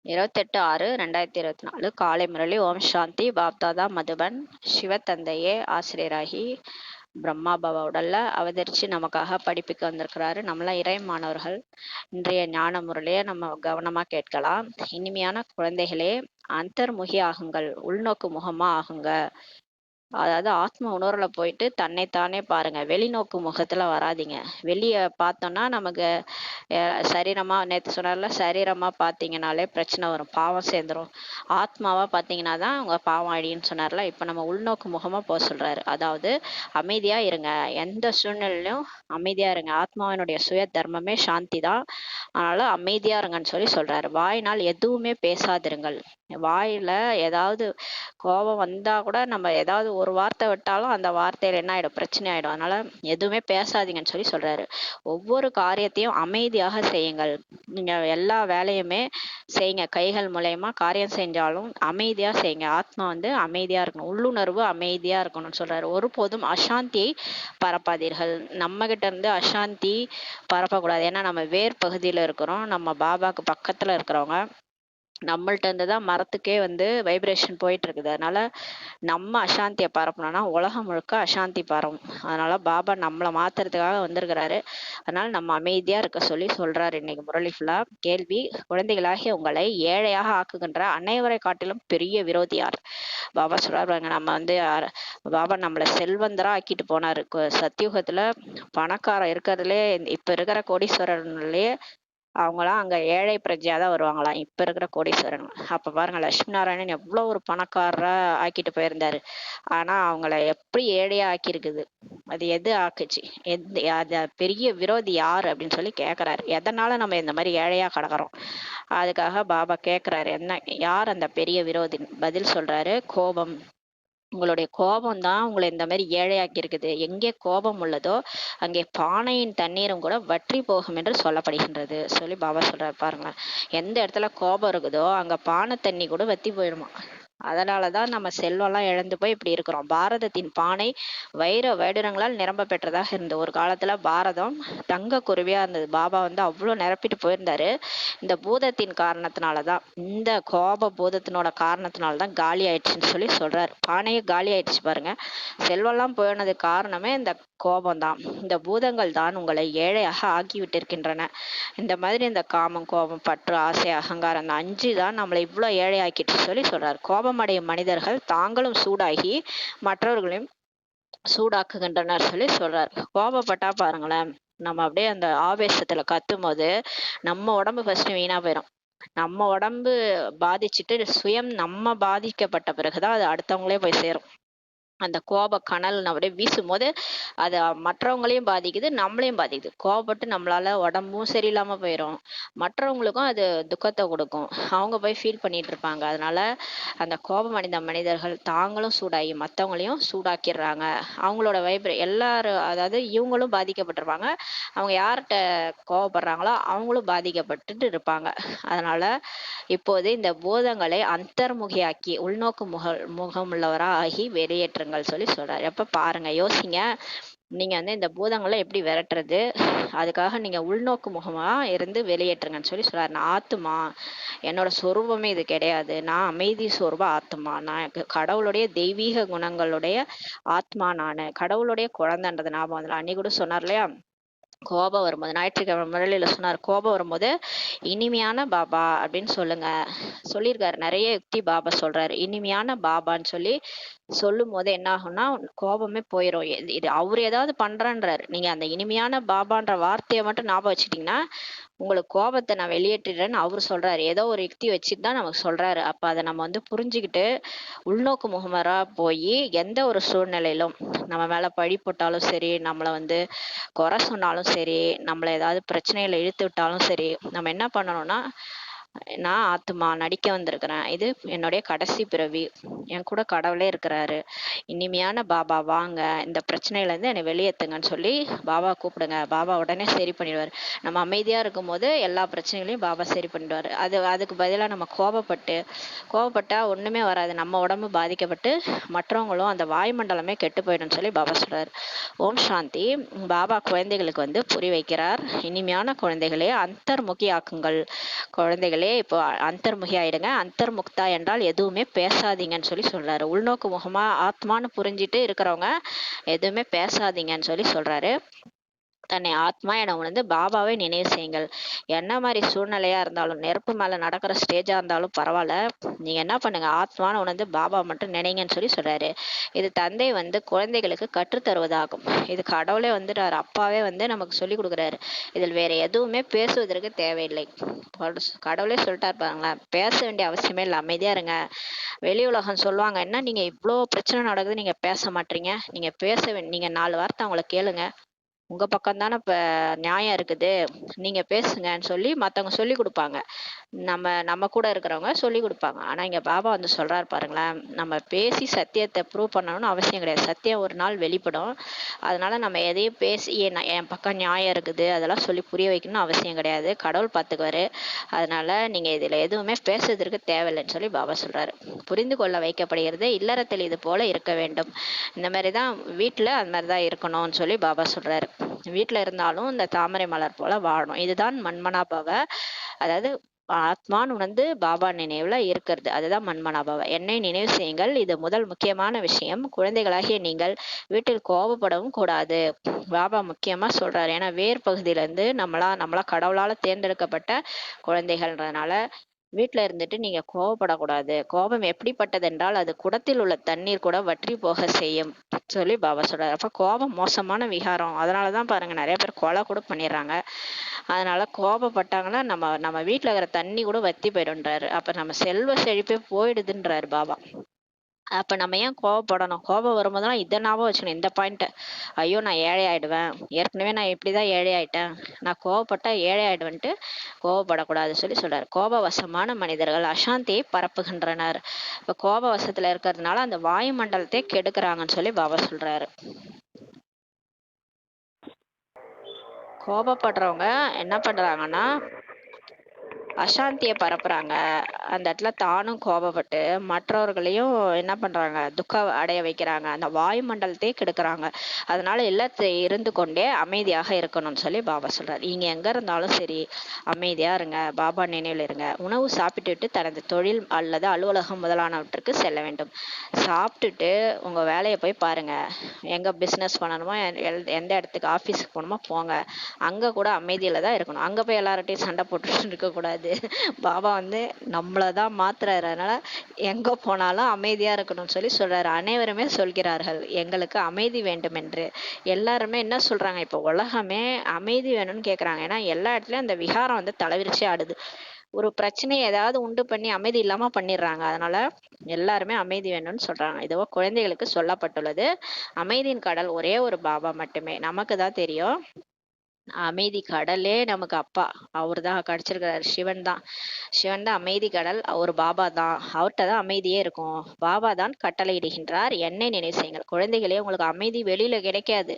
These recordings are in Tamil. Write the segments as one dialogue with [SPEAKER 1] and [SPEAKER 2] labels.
[SPEAKER 1] 28/6/2024 காலை முரளி. ஓம் சாந்தி. பாப்தாதா மதுபன். சிவத்தந்தையே ஆசிரியராகி பிரம்மா பாபா உடல்ல அவதரிச்சு நமக்காக படிப்புக்கு வந்திருக்கிறாரு. நம்மளாம் இறை மாணவர்கள். இன்றைய ஞான முரளியை நம்ம கவனமா கேட்கலாம். இனிமையான குழந்தைகளே, அந்தர்முகி ஆகுங்கள், உள்நோக்கு முகமா ஆகுங்க. அதாவது ஆத்ம உணர்வுல போயிட்டு தன்னைத்தானே பாருங்க. வெளிநோக்கு முகத்துல வராதீங்க. வெளிய பார்த்தோம்னா நமக்கு சரீரமா, நேத்து சொன்னார்ல, சரீரமா பார்த்தீங்கன்னாலே பிரச்சனை வரும், பாவம் சேர்ந்துரும். ஆத்மாவா பார்த்தீங்கன்னா தான் உங்க பாவம் அழின்னு சொன்னார்ல. இப்ப நம்ம உள்நோக்கு முகமா போக சொல்றாரு. அதாவது அமைதியா இருங்க, எந்த சூழ்நிலையிலும் அமைதியா இருங்க. ஆத்மாவினுடைய சுய தர்மமே சாந்தி தான். அதனால அமைதியா இருங்கன்னு சொல்லி சொல்றாரு. வாயினால் எதுவுமே பேசாதிருங்கள். வாயில ஏதாவது கோபம் வந்தா கூட நம்ம ஏதாவது ஒரு வார்த்தை விட்டாலும் அந்த வார்த்தையில என்ன ஆயிடும், பிரச்சனை ஆயிடும். அதனால எதுவுமே பேசாதீங்கன்னு சொல்லி சொல்றாரு. ஒவ்வொரு காரியத்தையும் அமைதியாக செய்யுங்கள். நீங்க எல்லா வேலையுமே செய்யுங்க, கைகள் மூலயமா காரியம் செஞ்சாலும் அமைதியா செய்யுங்க. ஆத்மா அமைதியா இருக்கணும், உள்ளுணர்வு அமைதியா இருக்கணும்னு சொல்றாரு. ஒருபோதும் அசாந்தியை பரப்பாதீர்கள். நம்ம கிட்ட இருந்து அசாந்தி பரப்பக்கூடாது. ஏன்னா நம்ம வேர் பகுதியில இருக்கிறோம். நம்ம பாபாக்கு பக்கத்துல இருக்கிறவங்க. நம்மள்ட்ட இருந்து தான் மரத்துக்கே வைப்ரேஷன் போயிட்டு இருக்குது. அதனால நம்ம அசாந்தியை பரப்பணும்னா உலகம் முழுக்க அசாந்தி பரவும். அதனால பாபா நம்மளை மாத்துறதுக்காக வந்திருக்கிறாரு. அதனால நம்ம அமைதியா இருக்க சொல்லி சொல்றாரு. இன்னைக்கு முரளி ஃபுல்லா கேள்வி: குழந்தைகளாகிய உங்களை ஏழையாக ஆக்குகின்ற அனைவரை காட்டிலும் பெரிய விரோதி யார்? பாபா சொல்றாரு, நம்ம பாபா நம்மளை செல்வந்தரா ஆக்கிட்டு போனாரு. சத்தியுகத்துல பணக்காரன் இருக்கிறதுலே, இப்ப இருக்கிற கோடீஸ்வரர்லயே அவங்களாம் அங்க ஏழை பிரஜையா தான் வருவாங்களாம், இப்ப இருக்கிற கோடீஸ்வரன். அப்ப பாருங்க, லட்சுமி நாராயணன் எவ்வளவு ஒரு பணக்காரரா ஆக்கிட்டு போயிருந்தாரு. ஆனா அவங்கள எப்படி ஏழையா ஆக்கியிருக்குது, அது எது ஆக்குச்சு? அத பெரிய விரோதி யாரு அப்படின்னு சொல்லி கேக்குறாரு. எதனால நம்ம இந்த மாதிரி ஏழையா கிடக்குறோம்? அதுக்காக பாபா கேக்குறாரு, என்ன, யார் அந்த பெரிய விரோதி? பதில் சொல்றாரு, கோபம். உங்களுடைய கோபம் தான் உங்களை இந்த மாதிரி ஏழையாக்கி இருக்குது. எங்கே கோபம் உள்ளதோ அங்கே பானையின் தண்ணீரும் கூட வற்றி போகும் என்று சொல்லப்படுகின்றது சொல்லி பாபா சொல்றாரு. பாருங்களேன், எந்த இடத்துல கோபம் இருக்குதோ அங்க பானை தண்ணி கூட வத்தி போயிடுமா. அதனாலதான் நம்ம செல்வம்லாம் இழந்து போய் இப்படி இருக்கிறோம். பாரதத்தின் பானை வைர வைடூரியங்களால் நிரம்ப பெற்றதாக இருந்தது. ஒரு காலத்துல பாரதம் தங்க குருவியா இருந்தது. பாபா அவ்வளவு நிரப்பிட்டு போயிருந்தாரு. இந்த பூதத்தின் காரணத்தினாலதான், இந்த கோப பூதத்தினோட காரணத்தினாலதான் காலி ஆயிடுச்சுன்னு சொல்லி சொல்றாரு. பானையே காலி ஆயிடுச்சு பாருங்க. செல்வம்லாம் போயினது காரணமே இந்த கோபம் தான். இந்த பூதங்கள் தான் உங்களை ஏழையாக ஆக்கிவிட்டிருக்கின்றன. இந்த மாதிரி இந்த காமம், கோபம், பற்று, ஆசை, அகங்காரம், அந்த 5 தான் நம்மளை இவ்வளவு ஏழை ஆக்கிட்டு சொல்லி சொல்றாரு. கோபமடையும் மனிதர்கள் தாங்களும் சூடாகி மற்றவர்களையும் சூடாக்குகின்றனர் சொல்லி சொல்றாரு. கோபப்பட்டா பாருங்களேன், நம்ம அப்படியே அந்த ஆவேசத்துல கத்தும் போது நம்ம உடம்பு ஃபர்ஸ்ட் வீணா போயிடும். நம்ம உடம்பு பாதிச்சுட்டு சுயம் நம்ம பாதிக்கப்பட்ட பிறகுதான் அது அடுத்தவங்களே போய் சேரும். அந்த கோப கனல் அப்படியே வீசும் போது அது மற்றவங்களையும் பாதிக்குது, நம்மளையும் பாதிக்குது. கோபப்பட்டு நம்மளால உடம்பும் சரியில்லாம போயிடும், மற்றவங்களுக்கும் அது துக்கத்தை கொடுக்கும். அவங்க போய் ஃபீல் பண்ணிட்டு இருப்பாங்க. அதனால அந்த கோபம் அடைந்த மனிதர்கள் தாங்களும் சூடாகி மற்றவங்களையும் சூடாக்கிடுறாங்க. அவங்களோட எல்லாரும், அதாவது இவங்களும் பாதிக்கப்பட்டிருப்பாங்க, அவங்க யார்கிட்ட கோபப்படுறாங்களோ அவங்களும் பாதிக்கப்பட்டு இருப்பாங்க. அதனால இப்போது இந்த பூதங்களை அந்தர்முகியாக்கி உள்நோக்கு முகமுள்ளவரா ஆகி வெளியேற்றுங்கள் சொல்லி சொல்றாரு. எப்ப பாருங்க, யோசிங்க, நீங்க இந்த பூதங்களை எப்படி விரட்டுறது? அதுக்காக நீங்க உள்நோக்கு முகமா இருந்து வெளியேற்றுங்கன்னு சொல்லி சொல்றாரு. நான் ஆத்துமா, என்னோட சொரூபமே இது கிடையாது, நான் அமைதி சொரூப ஆத்மா, நான் கடவுளுடைய தெய்வீக குணங்களுடைய ஆத்மா, நானு கடவுளுடைய குழந்தைன்றது ஞாபகம் வந்துடும். அன்னைக்கு கூட சொன்னார் இல்லையா, கோபம் வரும்போது, ஞாயிற்றுக்கிழமை முரளியில சொன்னார், கோபம் வரும்போது இனிமையான பாபா அப்படின்னு சொல்லியிருக்காரு. நிறைய யுக்தி பாபா சொல்றாரு. இனிமையான பாபான்னு சொல்லும் போது என்ன ஆகும்னா கோபமே போயிடும். இது அவர் ஏதாவது பண்றன்றாரு, நீங்க அந்த இனிமையான பாபான்ற வார்த்தையை மட்டும் ஞாபகம் வச்சுட்டீங்கன்னா உங்களுக்கு கோபத்தை நான் வெளியேற்றிடுறேன்னு அவரு சொல்றாரு. ஏதோ ஒரு யுக்தி வச்சுட்டு தான் நமக்கு சொல்றாரு. அப்ப அதை நம்ம புரிஞ்சுக்கிட்டு உள்நோக்கு முகமரா போய் எந்த ஒரு சூழ்நிலையிலும் நம்ம மேல பழி போட்டாலும் சரி, நம்மளை குறை சொன்னாலும் சரி, நம்மளை ஏதாவது பிரச்சனையில இழுத்து விட்டாலும் சரி, நம்ம என்ன பண்ணணும்னா, நான் ஆத்மா, நடிக்க வந்திருக்கிறேன், இது என்னுடைய கடைசி பிறவி, என் கூட கடவுளே இருக்கிறாரு, இனிமையான பாபா வாங்க, இந்த பிரச்சனையில இருந்து என்னை வெளியேத்துங்கன்னு சொல்லி பாபா கூப்பிடுங்க. பாபா உடனே சரி பண்ணிடுவாரு. நம்ம அமைதியா இருக்கும் போது எல்லா பிரச்சனைகளையும் பாபா சரி பண்ணிடுவாரு. அதுக்கு பதிலா நம்ம கோபப்பட்டா ஒண்ணுமே வராது. நம்ம உடம்பு பாதிக்கப்பட்டு மற்றவங்களும் அந்த வாயுமண்டலமே கெட்டு போயிடும்னு சொல்லி பாபா சொல்றாரு. ஓம் சாந்தி. பாபா குழந்தைகளுக்கு புரிய வைக்கிறார். இனிமையான குழந்தைகளே, அந்தர்முகி ஆக்குங்கள். குழந்தைகளே, குழந்தைகளே இப்போ அந்தர்முகி ஆயிடுங்க. அந்தர்முக்தா என்றால் எதுவுமே பேசாதீங்கன்னு சொல்லி சொல்றாரு. உள்நோக்கு முகமா ஆத்மான்னு புரிஞ்சிட்டு இருக்கிறவங்க எதுவுமே பேசாதீங்கன்னு சொல்லி சொல்றாரு. தன்னை ஆத்மா என உணர்ந்து பாபாவை நினைவு செய்யுங்கள். என்ன மாதிரி சூழ்நிலையா இருந்தாலும், நெருப்பு மேல நடக்கிற ஸ்டேஜா இருந்தாலும் பரவாயில்ல, நீங்க என்ன பண்ணுங்க, ஆத்மான்னு உணர்ந்து பாபா மட்டும் நினைங்கன்னு சொல்லி சொல்றாரு. இது தந்தை குழந்தைகளுக்கு கற்றுத் தருவதாகும். இது கடவுளே வந்துட்டாரு, அப்பாவே நமக்கு சொல்லி கொடுக்குறாரு. இதில் வேற எதுவுமே பேசுவதற்கு தேவையில்லை. கடவுளே சொல்லிட்டாரு பாருங்களேன், பேச வேண்டிய அவசியமே இல்லை, அமைதியா இருங்க. வெளி உலகம் சொல்லுவாங்க, என்ன நீங்க இவ்வளோ பிரச்சனை நடக்குது, நீங்க பேச மாட்டீங்க, நீங்க 4 வார்த்தை அவங்கள கேளுங்க, உங்க பக்கம் தானே இப்ப நியாயம் இருக்குது, நீங்க பேசுங்கன்னு சொல்லி மத்தவங்க சொல்லி கொடுப்பாங்க. நம்ம கூட இருக்கிறவங்க சொல்லி கொடுப்பாங்க. ஆனா இங்க பாபா சொல்றாரு பாருங்களேன், நம்ம பேசி சத்தியத்தை ப்ரூவ் பண்ணணும்னு அவசியம் கிடையாது. சத்தியம் ஒரு நாள் வெளிப்படும். அதனால நம்ம எதையும் பேசி என் பக்கம் நியாயம் இருக்குது அதெல்லாம் சொல்லி புரிய வைக்கணும்னு அவசியம் கிடையாது. கடவுள் பார்த்துக்குவாரு. அதனால நீங்க இதுல எதுவுமே பேசுறதுக்கு தேவையில்லைன்னு சொல்லி பாபா சொல்றாரு. புரிந்து கொள்ள வைக்கப்படுகிறது. இல்லறத்தில் இது போல இருக்க வேண்டும். இந்த மாதிரிதான் வீட்டுல அந்த மாதிரிதான் இருக்கணும்னு சொல்லி பாபா சொல்றாரு. வீட்டுல இருந்தாலும் இந்த தாமரை மலர் போல வாழணும். இதுதான் மன்மனாபவ. அதாவது ஆத்மான்னு பாபா நினைவுல இருக்கிறது. அதுதான் மன்மனாபவ. என்னை நினைவு செய்யுங்கள். இது முதல் முக்கியமான விஷயம். குழந்தைகளாகிய நீங்கள் வீட்டில் கோபப்படவும் கூடாது. பாபா முக்கியமா சொல்றாரு. ஏன்னா வேர் பகுதியில இருந்து நம்மளா கடவுளால தேர்ந்தெடுக்கப்பட்ட குழந்தைகள்ன்றதுனால வீட்டுல இருந்துட்டு நீங்க கோவப்படக்கூடாது. கோபம் எப்படிப்பட்டது என்றால் அது குடத்தில் உள்ள தண்ணீர் கூட வற்றி போக செய்யும் சொல்லி பாபா சொல்றாரு. அப்ப கோபம் மோசமான விகாரம். அதனாலதான் பாருங்க நிறைய பேர் கொலை கூட பண்ணிடுறாங்க. அதனால கோபப்பட்டாங்கன்னா நம்ம வீட்டுல இருக்கிற தண்ணி கூட வத்தி போயிடுன்றாரு. அப்ப நம்ம செல்வ செழிப்பே போயிடுதுன்றாரு பாபா. அப்ப நம்ம ஏன் கோவப்படணும்? கோபம் வரும்போதெல்லாம் இதை ஞாபகம் வச்சுக்கணும், இந்த பாயிண்ட். ஐயோ நான் ஏழை ஆயிடுவேன், ஏற்கனவே நான் இப்படிதான் ஏழை ஆயிட்டேன், நான் கோவப்பட்டா ஏழை ஆயிடுவேன்ட்டு கோவப்படக்கூடாது சொல்லி சொல்றாரு. கோபவசமான மனிதர்கள் அசாந்தியை பரப்புகின்றனர். இப்ப கோபவசத்துல இருக்கிறதுனால அந்த வாயுமண்டலத்தை கெடுக்கிறாங்கன்னு சொல்லி பாபா சொல்றாரு. கோபப்படுறவங்க என்ன பண்றாங்கன்னா அசாந்தியை பரப்புறாங்க. அந்த இடத்துல தானும் கோபப்பட்டு மற்றவர்களையும் என்ன பண்றாங்க, துக்கம் அடைய வைக்கிறாங்க. அந்த வாயுமண்டலத்தையே கெடுக்கிறாங்க. அதனால இல்லத்தை இருந்து கொண்டே அமைதியாக இருக்கணும்னு சொல்லி பாபா சொல்றாரு. நீங்க எங்க இருந்தாலும் சரி அமைதியா இருங்க, பாபா நினைவில் இருங்க. உணவு சாப்பிட்டுட்டு தனது தொழில் அல்லது அலுவலகம் முதலானவற்றுக்கு செல்ல வேண்டும். சாப்பிட்டுட்டு உங்க வேலையை போய் பாருங்க. எங்க பிசினஸ் பண்ணணுமோ, எந்த இடத்துக்கு ஆபீஸுக்கு போகணுமோ போங்க. அங்க கூட அமைதியில தான் இருக்கணும். அங்க போய் எல்லார்ட்டையும் சண்டை போட்டுட்டு இருக்க கூடாது. பாபா நம்மளதான் மாத்துறாரு. அதனால எங்க போனாலும் அமைதியா இருக்கணும்னு சொல்லி சொல்றாரு. அனைவருமே சொல்கிறார்கள் எங்களுக்கு அமைதி வேண்டும் என்று. எல்லாருமே என்ன சொல்றாங்க, இப்ப உலகமே அமைதி வேணும்னு கேக்குறாங்க. ஏன்னா எல்லா இடத்துலயும் அந்த விகாரம் தலைவிரிச்சு ஆடுது. ஒரு பிரச்சனையை ஏதாவது உண்டு பண்ணி அமைதி இல்லாம பண்ணிடுறாங்க. அதனால எல்லாருமே அமைதி வேணும்னு சொல்றாங்க. இதோ குழந்தைகளுக்கு சொல்லப்பட்டுள்ளது. அமைதியின் கடல் ஒரே ஒரு பாபா மட்டுமே. நமக்கு தான் தெரியும் அமைதி கடலே நமக்கு அப்பா. அவர் தான் கிடைச்சிருக்கிறாரு. சிவன் தான் அமைதி கடல். அவர் பாபா தான். அவர்கிட்ட தான் அமைதியே இருக்கும். பாபா தான் கட்டளையிடுகின்றார், என்னை நினைவு செய்யுங்கள். குழந்தைகளே, உங்களுக்கு அமைதி வெளியில கிடைக்காது.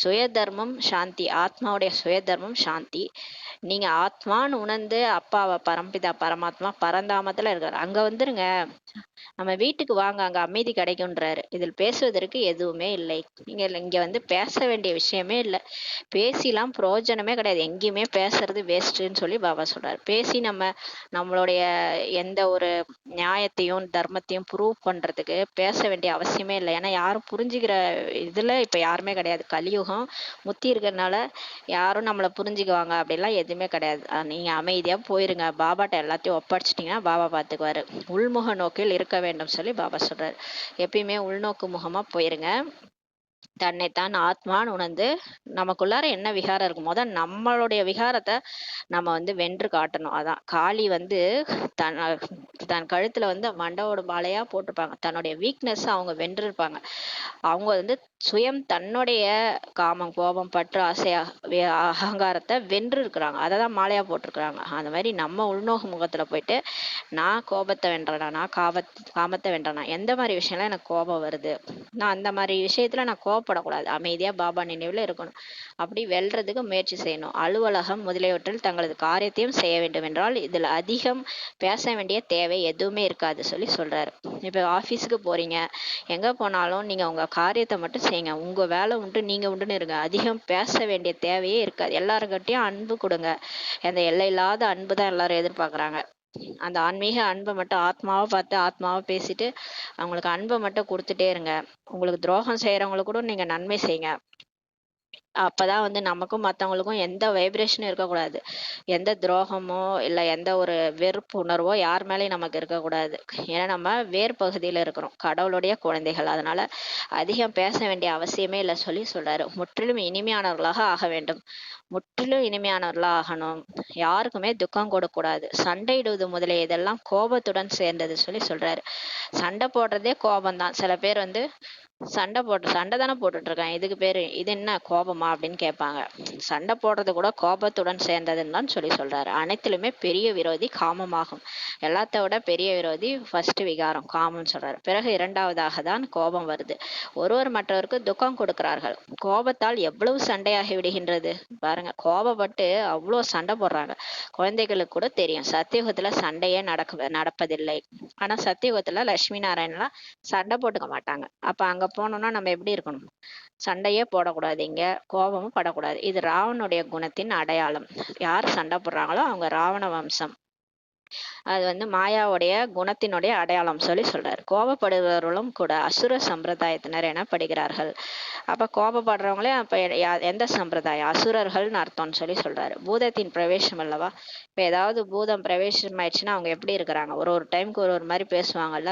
[SPEAKER 1] சுய தர்மம் சாந்தி. ஆத்மாவுடைய சுய தர்மம் சாந்தி. நீங்க ஆத்மான்னு உணர்ந்து அப்பாவை பரம்பிதா பரமாத்மா பரந்தாமத்துல இருக்காரு, அங்க வந்துருங்க. நம்ம வீட்டுக்கு வாங்க, அங்க அமைதி கிடைக்கும்ன்றாரு. இதில் பேசுவதற்கு எதுவுமே இல்லை. நீங்க இங்க பேச வேண்டிய விஷயமே இல்லை. பேசிலாம் பிரயோஜனமே கிடையாது. எங்கேயுமே பேசுறது வேஸ்ட்ன்னு சொல்லி பாபா சொல்றாரு. பேசி நம்மளுடைய எந்த ஒரு நியாயத்தையும் தர்மத்தையும் ப்ரூவ் பண்றதுக்கு பேச வேண்டிய அவசியமே இல்லை. ஏன்னா யாரும் புரிஞ்சுக்கிற இதுல இப்ப யாருமே கிடையாது. கலியுகம் முத்தி இருக்கிறதுனால யாரும் நம்மளை புரிஞ்சுக்குவாங்க அப்படிலாம் எதுவுமே கிடையாது. நீங்க அமைதியா போயிருங்க. பாபாட்ட எல்லாத்தையும் ஒப்படைச்சிட்டீங்கன்னா பாபா பார்த்துக்குவாரு. உள்முக நோக்கில் இருக்க வேண்டும் சொல்லி பாபா சொல்றாரு. எப்பயுமே உள்நோக்கு முகமா போயிருங்க. தன்னைத்தான் ஆத்மான்னு உணர்ந்து நமக்குள்ளார என்ன விகாரம் இருக்கும், நம்மளுடைய விகாரத்தை நம்ம வென்று காட்டணும். அதான் காளி தன் தன் கழுத்துல மண்டவோட மாலையா போட்டிருப்பாங்க. தன்னுடைய வீக்னஸ் அவங்க வென்று இருப்பாங்க. அவங்க சுயம் தன்னுடைய காமம் கோபம் பற்று ஆசை அகங்காரத்தை வென்று இருக்கிறாங்க. அதை தான் மாலையா போட்டிருக்கிறாங்க. அந்த மாதிரி நம்ம உள்நோக்கு முகத்துல போயிட்டு நான் கோபத்தை வென்றனா, நான் காமத்தை வென்றனா, எந்த மாதிரி விஷயம்லாம் எனக்கு கோபம் வருது, நான் அந்த மாதிரி விஷயத்துல நான் கோபப்படக்கூடாது. அமைதியா பாபா நினைவுல இருக்கணும். அப்படி வெல்றதுக்கு முயற்சி செய்யணும். அலுவலகம் முதலியவற்றில் தங்களது காரியத்தையும் செய்ய வேண்டும் என்றால் இதுல அதிகம் பேச வேண்டிய தேவை எதுவுமே இருக்காது சொல்லி சொல்றாரு. இப்ப ஆபீஸுக்கு போறீங்க, எங்க போனாலும் நீங்க உங்க காரியத்தை மட்டும் செய்யுங்க. உங்க வேலை உண்டு, நீங்க உண்டுன்னு இருங்க. அதிகம் பேச வேண்டிய தேவையே இருக்காது. எல்லாருக்கிட்டையும் அன்பு கொடுங்க. அந்த எல்லை இல்லாத அன்பு தான் எல்லாரும் எதிர்பார்க்கறாங்க. அந்த ஆன்மீக அன்பை மட்டும் ஆத்மாவை பார்த்து ஆத்மாவை பேசிட்டு அவங்களுக்கு அன்பை மட்டும் கொடுத்துட்டே இருங்க. உங்களுக்கு துரோகம் செய்யறவங்களுக்கு கூட நீங்க நன்மை செய்யுங்க. அப்பதான் வந்து நமக்கும் மத்தவங்களுக்கும் எந்த வைப்ரேஷனும் இருக்கக்கூடாது. எந்த துரோகமோ இல்ல எந்த ஒரு வெறுப்பு உணர்வோ யார் மேலயும் நமக்கு இருக்கக்கூடாது. ஏன்னா நம்ம வேர் பகுதியில இருக்கிறோம், கடவுளுடைய குழந்தைகள். அதனால அதிகம் பேச வேண்டிய அவசியமே இல்லை சொல்லி சொல்றாரு. முற்றிலும் இனிமையானவர்களாக ஆக வேண்டும். முற்றிலும் இனிமையானவர்களா ஆகணும். யாருக்குமே துக்கம் கொடுக்கக்கூடாது. சண்டையிடுவது முதலிய இதெல்லாம் கோபத்துடன் சேர்ந்தது சொல்லி சொல்றாரு. சண்டை போடுறதே கோபம்தான். சில பேர் வந்து சண்டை தானே போட்டுட்டு இருக்கேன், இதுக்கு பேரு இது என்ன கோபமா அப்படின்னு கேட்பாங்க. சண்டை போடுறது கூட கோபத்துடன் சேர்ந்ததுன்னு தான் சொல்லி சொல்றாரு. அனைத்திலுமே பெரிய விரோதி காமமாகும். எல்லாத்த விட பெரிய விரோதி ஃபர்ஸ்ட் விகாரம் காமம் சொல்றாரு. பிறகு இரண்டாவதாக தான் கோபம் வருது. ஒருவர் மற்றவருக்கு துக்கம் கொடுக்கிறார்கள். கோபத்தால் எவ்வளவு சண்டையாகி விடுகின்றது பாருங்க. கோபப்பட்டு அவ்வளோ சண்டை போடுறாங்க. குழந்தைகளுக்கு கூட தெரியும் சத்தியுகத்துல சண்டையே நடப்பதில்லை. ஆனா சத்தியுகத்துல லட்சுமி நாராயணலாம் சண்டை போட்டுக்க மாட்டாங்க. அப்ப அங்க போனோம்னா நம்ம எப்படி இருக்கணும்? சண்டையே போடக்கூடாது, இங்க கோபமும் படக்கூடாது. இது ராவனுடைய குணத்தின் அடையாளம். யார் சண்டை போடுறாங்களோ அவங்க ராவண வம்சம். அது வந்து மாயாவுடைய குணத்தினுடைய அடையாளம் சொல்லி சொல்றாரு. கோபப்படுபவர்களும் கூட அசுர சம்பிரதாயத்தினர் எனப்படுகிறார்கள். அப்ப கோபப்படுறவங்களே அப்ப எந்த சம்பிரதாயம்? அசுரர்கள்னு அர்த்தம்னு சொல்லி சொல்றாரு. பூதத்தின் பிரவேசம் அல்லவா. இப்ப ஏதாவது பூதம் பிரவேசம் ஆயிடுச்சுன்னா அவங்க எப்படி இருக்கிறாங்க? ஒரு ஒரு டைமுக்கு ஒரு ஒரு மாதிரி பேசுவாங்கல்ல,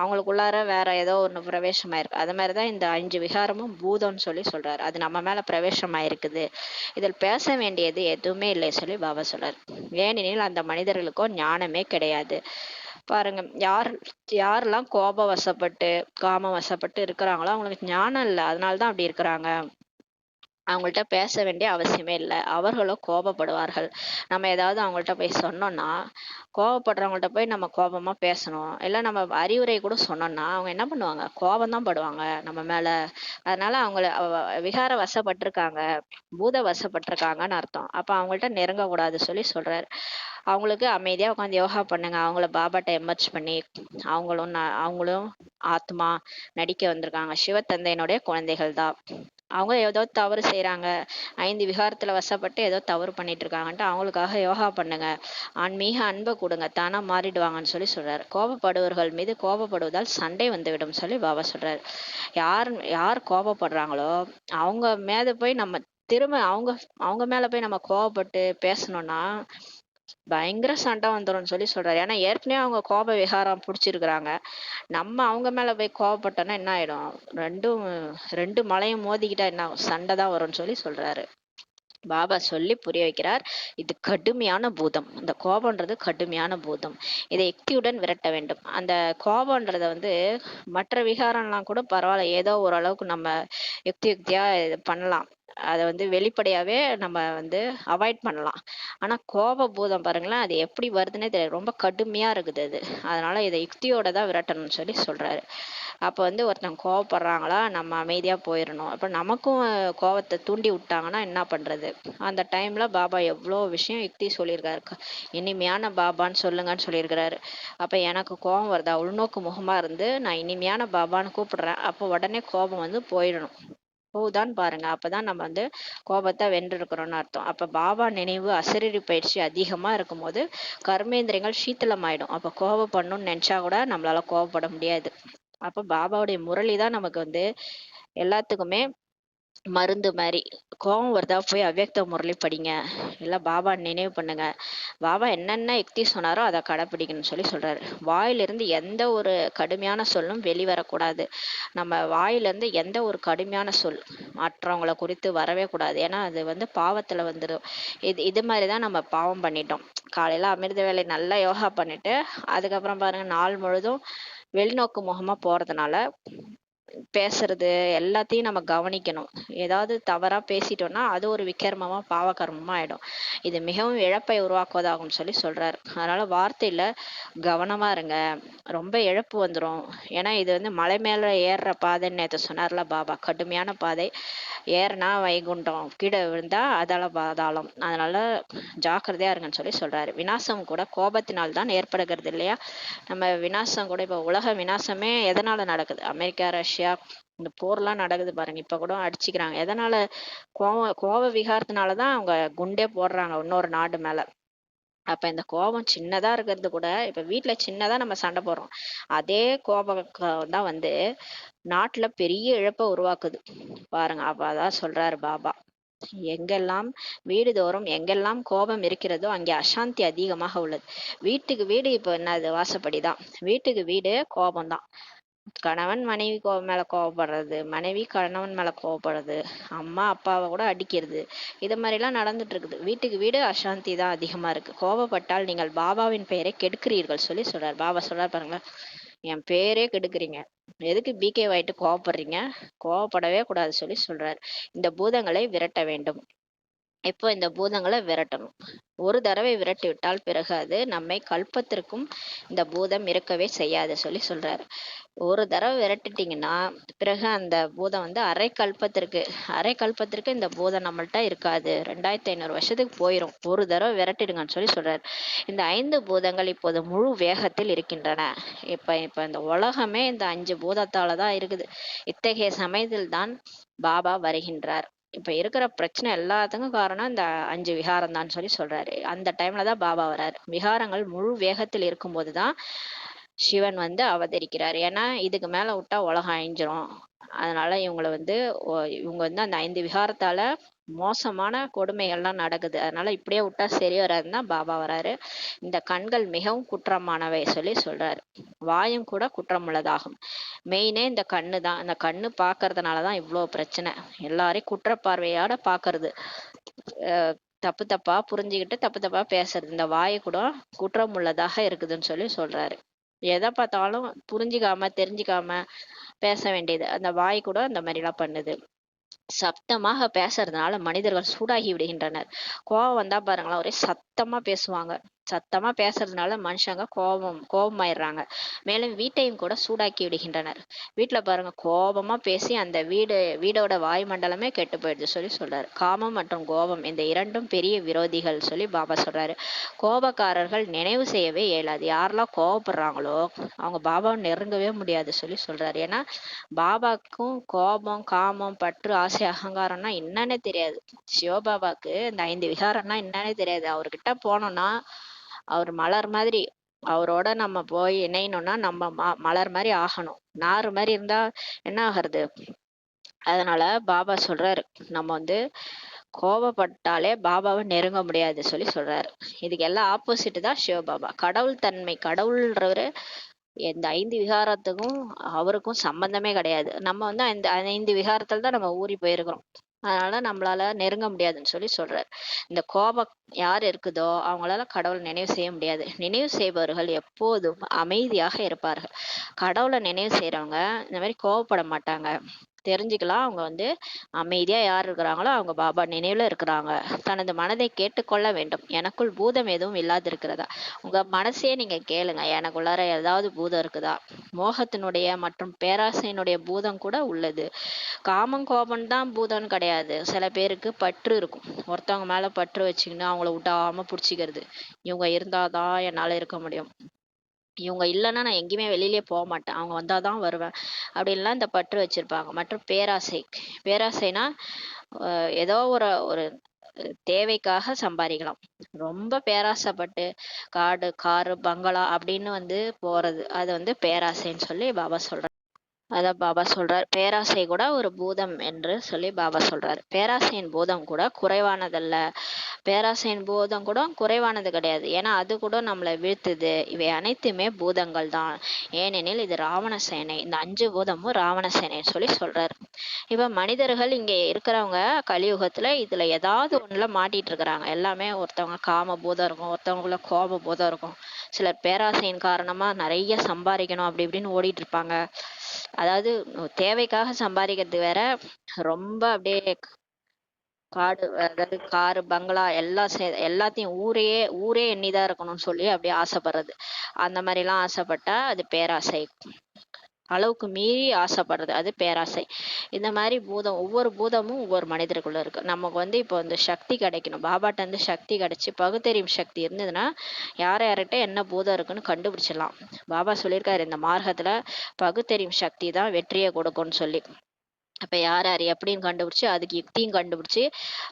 [SPEAKER 1] அவங்களுக்குள்ளார வேற ஏதோ ஒண்ணு பிரவேசம் ஆயிருக்கு. அது மாதிரிதான் இந்த 5 விகாரமும் பூதம்னு சொல்லி சொல்றாரு. அது நம்ம மேல பிரவேசம் ஆயிருக்குது. இதில் பேச வேண்டியது எதுவுமே இல்லை சொல்லி பாபா சொல்றாரு. ஏனெனில் அந்த மனிதர்களுக்கோ ஞானமே கிடையாது. பாருங்க, யாரெல்லாம் கோப வசப்பட்டு காம வசப்பட்டு இருக்கிறாங்களோ அவங்களுக்கு ஞானம் இல்லை, அதனாலதான் அப்படி இருக்கிறாங்க. அவங்கள்ட்ட பேச வேண்டிய அவசியமே இல்லை. அவர்களோ கோபப்படுவார்கள். நம்ம ஏதாவது அவங்கள்ட்ட போய் சொன்னோம்னா, கோபப்படுறவங்கள்ட்ட போய் நம்ம கோபமா பேசணும், இல்லை நம்ம அறிவுரை கூட சொன்னோம்னா அவங்க என்ன பண்ணுவாங்க? கோபம் தான் படுவாங்க நம்ம மேல. அதனால அவங்கள விகார வசப்பட்டிருக்காங்க, பூத வசப்பட்டிருக்காங்கன்னு அர்த்தம். அப்ப அவங்கள்ட்ட நெருங்க கூடாது சொல்லி சொல்றாரு. அவங்களுக்கு அமைதியா உட்காந்து யோகா பண்ணுங்க. அவங்கள பாபாட்ட எமர்ஜ் பண்ணி அவங்களும் ஆத்மா நடிக்க வந்திருக்காங்க. சிவத்தந்தையினுடைய குழந்தைகள் தான். அவங்க ஏதோ தவறு செய்யறாங்க, 5 விகாரத்துல வசப்பட்டு ஏதோ தவறு பண்ணிட்டு இருக்காங்கன்ட்டு அவங்களுக்காக யோகா பண்ணுங்க. ஆன்மீக அன்பை கொடுங்க, தானா மாறிடுவாங்கன்னு சொல்லி சொல்றாரு. கோபப்படுவர்கள் மீது கோபப்படுவதால் சண்டை வந்துவிடும் சொல்லி பாபா சொல்றாரு. யார் கோபப்படுறாங்களோ அவங்க மேல போய் நம்ம திரும்ப அவங்க அவங்க மேல போய் நம்ம கோபப்பட்டு பேசணும்னா பயங்கர சண்டை வந்துரும்னு சொல்லி சொல்றாரு. ஏன்னா ஏற்கனவே அவங்க கோப விகாரம் புடிச்சிருக்கிறாங்க. நம்ம அவங்க மேல போய் கோவப்பட்டோம்னா என்ன ஆயிடும்? ரெண்டு மலையும் மோதிக்கிட்டா என்ன ஆகும்? சண்டை தான் வரும்னு சொல்லி சொல்றாரு. பாபா சொல்லி புரிய வைக்கிறார். இது கடுமையான பூதம். இந்த கோபம்ன்றது கடுமையான பூதம். இதை யுக்தியுடன் விரட்ட வேண்டும். அந்த கோபம்ன்றத வந்து மற்ற விகாரம்லாம் கூட பரவாயில்ல, ஏதோ ஓரளவுக்கு நம்ம யுக்தியா இது பண்ணலாம். அதை வந்து வெளிப்படையாவே நம்ம வந்து அவாய்ட் பண்ணலாம். ஆனா கோப பூதம் பாருங்களேன், அது எப்படி வருதுன்னே தெரியாது, ரொம்ப கடுமையா இருக்குது அது. அதனால இதை யுக்தியோட தான் விரட்டணும்னு சொல்லி சொல்றாரு. அப்ப வந்து ஒருத்தங்க கோவப்படுறாங்களா, நம்ம அமைதியா போயிடணும். அப்ப நமக்கும் கோவத்தை தூண்டி விட்டாங்கன்னா என்ன பண்றது? அந்த டைம்ல பாபா எவ்வளோ விஷயம் யுக்தி சொல்லியிருக்காரு. இனிமையான பாபான்னு சொல்லுங்கன்னு சொல்லியிருக்கிறாரு. அப்ப எனக்கு கோபம் வருதா, உள்நோக்கு முகமா இருந்து நான் இனிமையான பாபான்னு கூப்பிடுறேன், அப்போ உடனே கோபம் வந்து போயிடணும். போகுதான்னு பாருங்க. அப்பதான் நம்ம வந்து கோபத்தை வென்றிருக்கிறோம்னு அர்த்தம். அப்ப பாபா நினைவு அசரீரி பயிற்சி அதிகமா இருக்கும்போது கர்மேந்திரியங்கள் சீத்தளமாயிடும். அப்ப கோபப்படணும்னு நினைச்சா கூட நம்மளால கோபப்பட முடியாது. அப்ப பாபாவுடைய முரளி தான் நமக்கு வந்து எல்லாத்துக்குமே மருந்து மாதிரி. கோபம் வருதா, போய் அவ்யக்த முரளி படிங்க, இல்ல பாபா நினைவு பண்ணுங்க. பாபா என்னென்ன யுக்தி சொன்னாரோ அதை கடைப்பிடிக்கணும்னு சொல்லி சொல்றாரு. வாயிலிருந்து எந்த ஒரு கடுமையான சொல்லும் வெளிவரக்கூடாது. நம்ம வாயிலிருந்து எந்த ஒரு கடுமையான சொல் மற்றவங்களை குறித்து வரவே கூடாது. ஏன்னா அது வந்து பாவத்துல வந்துடும். இது மாதிரிதான் நம்ம பாவம் பண்ணிட்டோம். காலையில அமிர்த வேலை நல்லா யோகா பண்ணிட்டு அதுக்கப்புறம் பாருங்க நாள் முழுதும் வெளிநோக்கு முகமா போறதுனால பேசுறது எல்லாத்தையும் நம்ம கவனிக்கணும். ஏதாவது தவறா பேசிட்டோம்னா அது ஒரு விக்கிரமமா பாவகர்மமா ஆயிடும். இது மிகவும் இழப்பை உருவாக்குவதாகும் சொல்லி சொல்றாரு. அதனால வார்த்தையில கவனமா இருங்க, ரொம்ப இழப்பு வந்துடும். ஏன்னா இது வந்து மலை மேல ஏறுற பாதைன்னு நேற்று சொன்னார்ல பாபா, கடுமையான பாதை. ஏறுனா வைகுண்டம், கீழே விழுந்தா அதால பாதாளம். அதனால ஜாக்கிரதையா இருங்கன்னு சொல்லி சொல்றாரு. விநாசம் கூட கோபத்தினால் தான் ஏற்படுகிறது இல்லையா? நம்ம விநாசம் கூட இப்ப உலக விநாசமே எதனால நடக்குது? அமெரிக்கா ரஷ்யா இந்த போர்லாம் நடக்குது பாருங்க, இப்ப கூட அடிச்சுக்கிறாங்க. எதனால? கோப விகாரத்தினாலதான் அவங்க குண்டே போடுறாங்க இன்னொரு நாடு மேல. அப்ப இந்த கோபம் சின்னதா இருக்கிறது கூட, இப்ப வீட்ல சின்னதா நம்ம சண்டை போடுறோம். அதே கோபம் தான் வந்து நாட்டுல பெரிய இழப்ப உருவாக்குது பாருங்க. அப்ப அதான் சொல்றாரு பாபா, எங்கெல்லாம் வீடுதோறும் எங்கெல்லாம் கோபம் இருக்கிறதோ அங்கே அசாந்தி அதிகமாக உள்ளது. வீட்டுக்கு வீடு இப்ப என்னது வாசப்படிதான், வீட்டுக்கு வீடு கோபம்தான். கணவன் மனைவி மேல கோவப்படுறது, மனைவி கணவன் மேல கோவப்படுறது, அம்மா அப்பாவை கூட அடிக்கிறது, இது மாதிரி எல்லாம் நடந்துட்டு இருக்குது. வீட்டுக்கு வீடு அசாந்தி தான் அதிகமா இருக்கு. கோபப்பட்டால் நீங்கள் பாபாவின் பெயரை கெடுக்கிறீர்கள் சொல்லி சொல்றாரு. பாபா சொல்றாரு பாருங்களேன், என் பேரே கெடுக்குறீங்க, எதுக்கு பிகே வாயிட்டு கோவப்படுறீங்க, கோவப்படவே கூடாது சொல்லி சொல்றாரு. இந்த பூதங்களை விரட்ட வேண்டும். இப்போ இந்த பூதங்களை விரட்டணும். ஒரு தடவை விரட்டி விட்டால் பிறகு அது நம்மை கல்பத்திற்கும் இந்த பூதம் இருக்கவே செய்யாது சொல்லி சொல்றாரு. ஒரு தடவை விரட்டிட்டீங்கன்னா பிறகு அந்த பூதம் வந்து அரை கல்பத்திற்கு இந்த பூதம் நம்மள்ட்ட இருக்காது. 2500 வருஷத்துக்கு போயிரும். ஒரு தடவை விரட்டிடுங்கன்னு சொல்லி சொல்றாரு. இந்த 5 பூதங்கள் இப்போது முழு வேகத்தில் இருக்கின்றன. இப்ப இந்த உலகமே இந்த 5 பூதத்தாலதான் இருக்குது. இத்தகைய சமயத்தில் தான் பாபா வருகின்றார். இப்ப இருக்கிற பிரச்சனை எல்லாத்துக்கும் காரணம் இந்த 5 விகாரம் தான் சொல்லி சொல்றாரு. அந்த டைம்ல தான் பாபா வராரு. விகாரங்கள் முழு வேகத்தில் இருக்கும் போதுதான் சிவன் வந்து அவதரிக்கிறார். ஏன்னா இதுக்கு மேல விட்டா உலகம் அழிஞ்சிரும். அதனால இவங்க வந்து அந்த 5 விகாரத்தால மோசமான கொடுமைகள்லாம் நடக்குது. அதனால இப்படியே விட்டா சரி வராதுன்னா பாபா வராரு. இந்த கண்கள் மிகவும் குற்றமானவை சொல்லி சொல்றாரு. வாயும் கூட குற்றம் உள்ளதாகும். மெயினே இந்த கண்ணு தான். இந்த கண்ணு பாக்குறதுனாலதான் இவ்வளோ பிரச்சனை. எல்லாரையும் குற்றப்பார்வையோட பாக்குறது, தப்பு தப்பா புரிஞ்சுக்கிட்டு தப்பு தப்பா பேசுறது. இந்த வாயை கூட குற்றம் உள்ளதாக இருக்குதுன்னு சொல்லி சொல்றாரு. எதை பார்த்தாலும் புரிஞ்சுக்காம தெரிஞ்சுக்காம பேச வேண்டியது, அந்த வாய் கூட அந்த மாதிரி எல்லாம் பண்ணுது. சத்தமாக பேசுறதுனால மனிதர்கள் சூடாகி விடுகின்றனர். கோபம் வந்தா பாருங்களா, ஒரே சத்தமா பேசுவாங்க. சத்தமா பேசுறதுனால மனுஷங்க கோபமாயிடுறாங்க. மேலும் வீட்டையும் கூட சூடாக்கி விடுகின்றனர். வீட்டுல பாருங்க, கோபமா பேசி அந்த வீடோட வாயுமண்டலமே கெட்டு போயிடுது சொல்லி சொல்றாரு. காமம் மற்றும் கோபம் இந்த இரண்டும் பெரிய விரோதிகள் சொல்லி பாபா சொல்றாரு. கோபக்காரர்கள் நினைவு செய்யவே இயலாது. யாரெல்லாம் கோபப்படுறாங்களோ அவங்க பாபாவை நெருங்கவே முடியாது சொல்லி சொல்றாரு. ஏன்னா பாபாக்கும் கோபம், காமம், பற்று, ஆசை, அகங்காரம்னா என்னன்னே தெரியாது. சிவபாபாக்கு இந்த 5 விகாரம்னா என்னன்னே தெரியாது. அவர்கிட்ட போனோம்னா அவர் மலர் மாதிரி, அவரோட நம்ம போய் இணையணும்னா நம்ம மலர் மாதிரி ஆகணும். நாறு மாதிரி இருந்தா என்ன ஆகிறது? அதனால பாபா சொல்றாரு, நம்ம வந்து கோபப்பட்டாலே பாபாவை நெருங்க முடியாது சொல்லி சொல்றாரு. இதுக்கு எல்லாம் ஆப்போசிட் தான் சிவபாபா. கடவுள் தன்மை, கடவுள்ன்றவரு இந்த 5 விகாரத்துக்கும் அவருக்கும் சம்பந்தமே கிடையாது. நம்ம வந்து அந்த 5 விகாரத்துல தான் நம்ம ஊறி போயிருக்கிறோம். அதனால நம்மளால நெருங்க முடியாதுன்னு சொல்லி சொல்றாரு. இந்த கோபம் யார் இருக்குதோ அவங்களால கடவுள் நினைவு செய்ய முடியாது. நினைவு செய்பவர்கள் எப்போதும் அமைதியாக இருப்பார்கள். கடவுளை நினைவு செய்யறவங்க இந்த மாதிரி கோவப்பட மாட்டாங்க. தெரிஞ்சுக்கலாம், அவங்க வந்து அமைதியா யார் இருக்கிறாங்களோ அவங்க பாபா நினைவுல இருக்கிறாங்க. தனது மனதை கேட்டுக்கொள்ள வேண்டும். எனக்குள் பூதம் எதுவும் இல்லாது இருக்கிறதா? உங்க மனசையே நீங்க கேளுங்க, எனக்குள்ளார ஏதாவது பூதம் இருக்குதா? மோகத்தினுடைய மற்றும் பேராசையினுடைய பூதம் கூட உள்ளது. காமம் கோபம் தான் பூதம்னு கிடையாது. சில பேருக்கு பற்று இருக்கும். ஒருத்தவங்க மேல பற்று வச்சுக்கின்னு அவங்கள விடாம பிடிச்சிக்கிறது. இவங்க இருந்தாதான் என்னால இருக்க முடியும், இவங்க இல்லைன்னா நான் எங்கேயுமே வெளியிலேயே போக மாட்டேன், அவங்க வந்தாதான் வருவேன் அப்படின்லாம் இந்த பற்று வச்சிருப்பாங்க. மற்றும் பேராசை. பேராசைனா ஏதோ ஒரு ஒரு தேவைக்காக சம்பாதிக்கலாம். ரொம்ப பேராசைப்பட்டு காடு, காரு, பங்களா அப்படின்னு வந்து போறது, அது வந்து பேராசைன்னு சொல்லி பாபா சொல்றாரு. அதான் பாபா சொல்றார், பேராசை கூட ஒரு பூதம் என்று சொல்லி பாபா சொல்றாரு. பேராசையின் பூதம் கூட குறைவானதல்ல. பேராசையின் பூதம் கூட குறைவானது கிடையாது. ஏன்னா அது கூட நம்மளை வீழ்த்துது. இவை அனைத்துமே பூதங்கள் தான். ஏனெனில் இது ராவண சேனை. இந்த 5 பூதமும் ராவண சேனைன்னு சொல்லி சொல்றாரு. இப்ப மனிதர்கள் இங்க இருக்கிறவங்க கலியுகத்துல இதுல ஏதாவது ஒண்ணுல மாட்டிட்டு இருக்கிறாங்க. எல்லாமே ஒருத்தவங்க காம பூதம் இருக்கும், ஒருத்தவங்களுக்குள்ள கோப பூதம் இருக்கும். சிலர் பேராசையின் காரணமா நிறைய சம்பாதிக்கணும் அப்படி இப்படின்னு ஓடிட்டு இருப்பாங்க. அதாவது தேவைக்காக சம்பாதிக்கிறது வேற, ரொம்ப அப்படியே காடு, அதாவது காரு, பங்களா எல்லாத்தையும் ஊரே எண்ணிதான் இருக்கணும்னு சொல்லி அப்படியே ஆசைப்படுறது. அந்த மாதிரி எல்லாம் ஆசைப்பட்டா அது பேராசை. அளவுக்கு மீறி ஆசைப்படுறது அது பேராசை. இந்த மாதிரி பூதம், ஒவ்வொரு பூதமும் ஒவ்வொரு மனிதருக்குள்ள இருக்கு. நமக்கு வந்து இப்போ இந்த சக்தி கிடைக்கணும், பாபாட்ட இருந்து சக்தி கிடைச்சு பகுத்தறியும் சக்தி இருந்ததுன்னா யார்கிட்ட என்ன பூதம் இருக்குன்னு கண்டுபிடிச்சிடலாம். பாபா சொல்லியிருக்காரு, இந்த மார்க்கத்துல பகுத்தறியும் சக்தி தான் வெற்றியை கொடுக்கும்னு சொல்லி. அப்ப யார் யார் எப்படின்னு கண்டுபிடிச்சு அதுக்கு யுக்தியும் கண்டுபிடிச்சு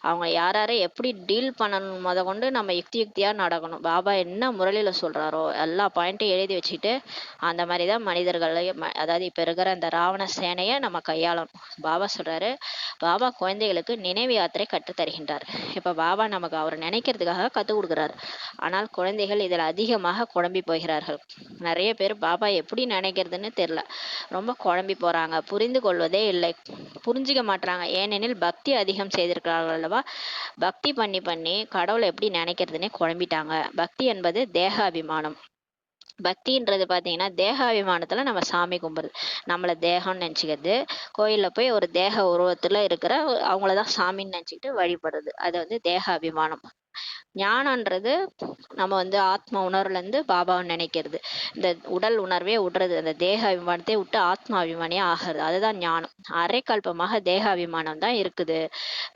[SPEAKER 1] அவங்க யார் யாரை எப்படி டீல் பண்ணணும் கொண்டு நம்ம யுக்தியா நடக்கணும். பாபா என்ன முரளியில சொல்றாரோ எல்லா பாயிண்ட்டையும் எழுதி வச்சுட்டு அந்த மாதிரி தான் மனிதர்களை அதாவது இப்ப இருக்கிற அந்த ராவண சேனையை நம்ம கையாளணும். பாபா சொல்றாரு, பாபா குழந்தைகளுக்கு நினைவு யாத்திரை கற்று தருகின்றார். இப்ப பாபா நமக்கு அவர் நினைக்கிறதுக்காக கற்றுக் கொடுக்குறாரு. ஆனால் குழந்தைகள் இதில் அதிகமாக குழம்பி போகிறார்கள். நிறைய பேர் பாபா எப்படி நினைக்கிறதுன்னு தெரியல, ரொம்ப குழம்பி போறாங்க, புரிந்து கொள்வதே இல்லை, புரிஞ்சிக்க மாட்டாங்க. ஏனெனில் பக்தி அதிகம் செய்திருக்கிறார்கள் அல்லவா. பக்தி பண்ணி பண்ணி கடவுளை எப்படி நினைக்கிறதுனே குழம்பிட்டாங்க. பக்தி என்பது தேக அபிமானம். பக்தின்றது பார்த்தீங்கன்னா தேக அபிமானத்துல நம்ம சாமி கும்பிடுறது, நம்மள தேகம்னு நினச்சிக்கிறது, கோயிலில் போய் ஒரு தேக உருவத்துல இருக்கிற அவங்களதான் சாமின்னு நினச்சிக்கிட்டு வழிபடுறது, அது வந்து தேக அபிமானம். ஞானன்றது நம்ம வந்து ஆத்ம உணர்வுலேருந்து பாபாவை நினைக்கிறது, இந்த உடல் உணர்வே விடுறது, அந்த தேக அபிமானத்தை விட்டு ஆத்மா அபிமானியா ஆகிறது, அதுதான் ஞானம். அரைக்கல்பமாக தேக அபிமானம் தான் இருக்குது.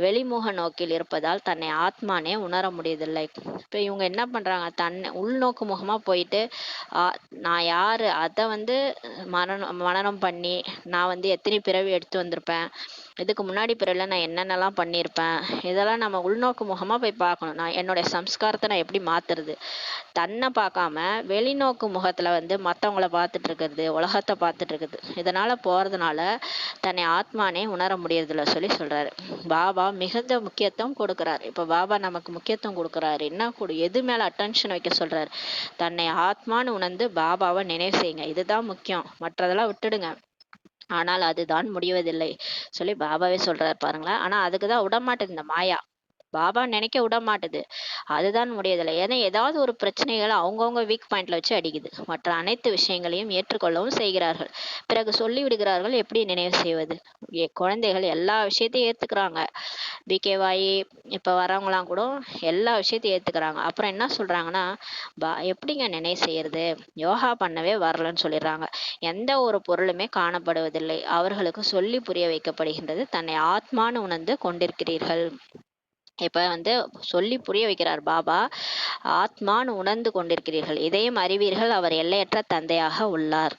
[SPEAKER 1] வெளிமுக நோக்கில் இருப்பதால் தன்னை ஆத்மானே உணர முடியதில்லை. இப்போ இவங்க என்ன பண்றாங்க, தன்னை உள்நோக்கு முகமா போயிட்டு நான் யாரு அதை வந்து மனனம் பண்ணி நான் வந்து எத்தனை பிறவி எடுத்து வந்திருப்பேன், இதுக்கு முன்னாடி பிறவில நான் என்னென்னலாம் பண்ணியிருப்பேன், இதெல்லாம் நம்ம உள்நோக்கு முகமா போய் பார்க்கணும். நான் என்னுடைய சம்ஸ்காரத்தை நான் எப்படி மாத்துறது, தன்னை பார்க்காம வெளிநோக்கு முகத்துல வந்து மற்றவங்கள பார்த்துட்டு இருக்கிறது, உலகத்தை பார்த்துட்டு இருக்குது, இதனால போறதுனால தன்னை ஆத்மானே உணர முடியறதில்ல சொல்லி சொல்றாரு. பாபா மிகுந்த முக்கியத்துவம் கொடுக்குறாரு. இப்ப பாபா நமக்கு முக்கியத்துவம் கொடுக்குறாரு. என்ன எது மேல அட்டென்ஷன் வைக்க சொல்றாரு, தன்னை ஆத்மான்னு உணர்ந்து பாபாவை நினைவு செய்யுங்க, இதுதான் முக்கியம், மற்றதெல்லாம் விட்டுடுங்க. ஆனால் அதுதான் முடிவதில்லை சொல்லி பாபாவே சொல்றாரு பாருங்களேன். ஆனா அதுக்குதான் விடமாட்டேது இந்த மாயா, பாபா நினைக்க விட மாட்டுது, அதுதான் முடியதில்லை. ஏன்னா ஏதாவது ஒரு பிரச்சனைகளை அவங்கவுங்க வீக் பாயிண்ட்ல வச்சு அடிக்குது. மற்ற அனைத்து விஷயங்களையும் ஏற்றுக்கொள்ளவும் செய்கிறார்கள், பிறகு சொல்லி விடுகிறார்கள் எப்படி நினைவு செய்வது. குழந்தைகள் எல்லா விஷயத்தையும் ஏத்துக்கிறாங்க, பிகேவாயி இப்ப வரவங்களாம் கூட எல்லா விஷயத்தையும் ஏத்துக்கிறாங்க. அப்புறம் என்ன சொல்றாங்கன்னா, எப்படிங்க நினைவு செய்யறது, யோகா பண்ணவே வரலன்னு சொல்லிடுறாங்க. எந்த ஒரு பொருளுமே காணப்படுவதில்லை, அவர்களுக்கு சொல்லி புரிய வைக்கப்படுகின்றது, தன்னை ஆத்மான்னு உணர்ந்து கொண்டிருக்கிறீர்கள். இப்ப வந்து சொல்லி புரிய வைக்கிறார் பாபா, ஆத்மான்னு உணர்ந்து கொண்டிருக்கிறீர்கள், இதையும் அறிவீர்கள், அவர் எல்லையற்ற தந்தையாக உள்ளார்.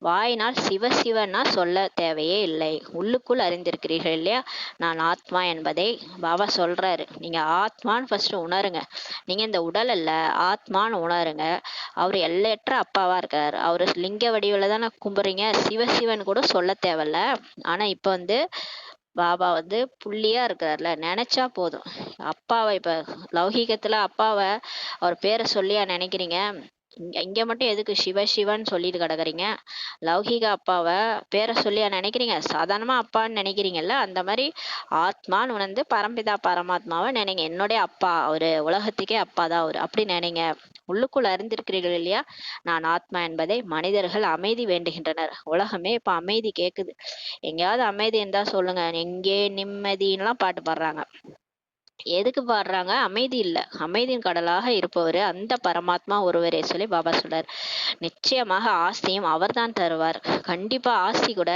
[SPEAKER 1] வாயினால் சிவ சிவனா சொல்ல தேவையே இல்லை, உள்ளுக்குள் அறிந்திருக்கிறீர்கள் இல்லையா நான் ஆத்மா என்பதை. பாபா சொல்றாரு, நீங்க ஆத்மான்னு ஃபர்ஸ்ட் உணருங்க, நீங்க இந்த உடல் அல்ல, ஆத்மான்னு உணருங்க. அவர் எல்லையற்ற அப்பாவா இருக்கார், அவரு லிங்க வடிவில் தானே கும்பிடுறீங்க, சிவசிவன் கூட சொல்ல தேவையில்ல. ஆனா இப்ப வந்து பாபா வந்து புள்ளியா இருக்கிறார்ல, நினைச்சா போதும். அப்பாவை இப்ப லௌகீகத்துல அப்பாவை அவர் பேரை சொல்லியா நினைக்கிறீங்க, இங்க மட்டும் எதுக்கு சிவ சிவன்னு சொல்லிட்டு கிடக்குறீங்க, லௌகீக அப்பாவை பேரை சொல்லியா நினைக்கிறீங்க, சாதாரணமா அப்பான்னு நினைக்கிறீங்கல்ல, அந்த மாதிரி ஆத்மான்னு உணர்ந்து பரம்பிதா பரமாத்மாவை நினைங்க, என்னுடைய அப்பா அவரு, உலகத்துக்கே அப்பா தான் அவரு, அப்படி நினைங்க. உள்ளுக்குள் அறிந்திருக்கிறீர்கள் இல்லையா நான் ஆத்மா என்பதை. மனிதர்கள் அமைதி வேண்டுகின்றனர், உலகமே இப்ப அமைதி கேக்குது. எங்கேயாவது அமைதி இருந்தா சொல்லுங்க, எங்கே நிம்மதின்னுலாம் பாட்டு பாடுறாங்க, எதுக்கு பாடுறாங்க, அமைதி இல்ல. அமைதியின் கடலாக இருப்பவர் அந்த பரமாத்மா ஒருவரே சொல்லி பாபா சொல்றார். நிச்சயமாக ஆஸ்தியும் அவர் தான் தருவார், கண்டிப்பா ஆஸ்தி கூட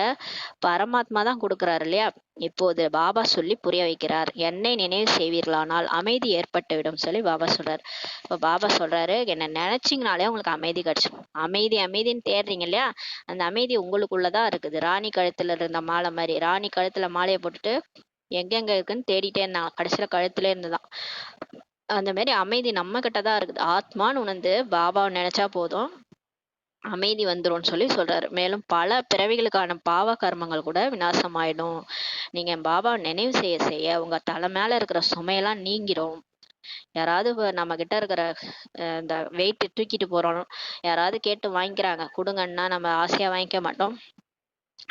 [SPEAKER 1] பரமாத்மா தான் கொடுக்கிறார் இல்லையா. இப்போது பாபா சொல்லி புரிய வைக்கிறார், என்னை நினைவு செய்வீர்களானால் அமைதி ஏற்பட்டுவிடும் சொல்லி பாபா சொல்றாரு. இப்போ பாபா சொல்றாரு, என்ன நினைச்சீங்கனாலே உங்களுக்கு அமைதி கிடைச்சிடும். அமைதி அமைதின்னு தேடுறீங்க இல்லையா, அந்த அமைதி உங்களுக்குள்ளதான் இருக்குது. ராணி கழுத்துல இருந்த மாலை மாதிரி, ராணி கழுத்துல மாலையை போட்டுட்டு எங்கெங்க இருக்குன்னு தேடிட்டே இருந்தாங்க, கடைசியில கழுத்துல இருந்துதான். அந்த மாதிரி அமைதி நம்ம கிட்டதான் இருக்குது. ஆத்மான்னு உணர்ந்து பாபாவை நினைச்சா போதும், அமைதி வந்துரும்னு சொல்லி சொல்றாரு. மேலும் பல பிறவிகளுக்கான பாவ கர்மங்கள் கூட விநாசமாயிடும். நீங்க பாபாவை நினைவு செய்ய செய்ய உங்க தலை மேல இருக்கிற சுமையெல்லாம் நீங்கிரும். யாராவது நம்ம கிட்ட இருக்கிற இந்த வெயிட் தூக்கிட்டு போறோம், யாராவது கேட்டு வாங்கிக்கிறாங்க, கொடுங்கன்னா நம்ம ஆசையா வாங்கிக்க மாட்டோம்.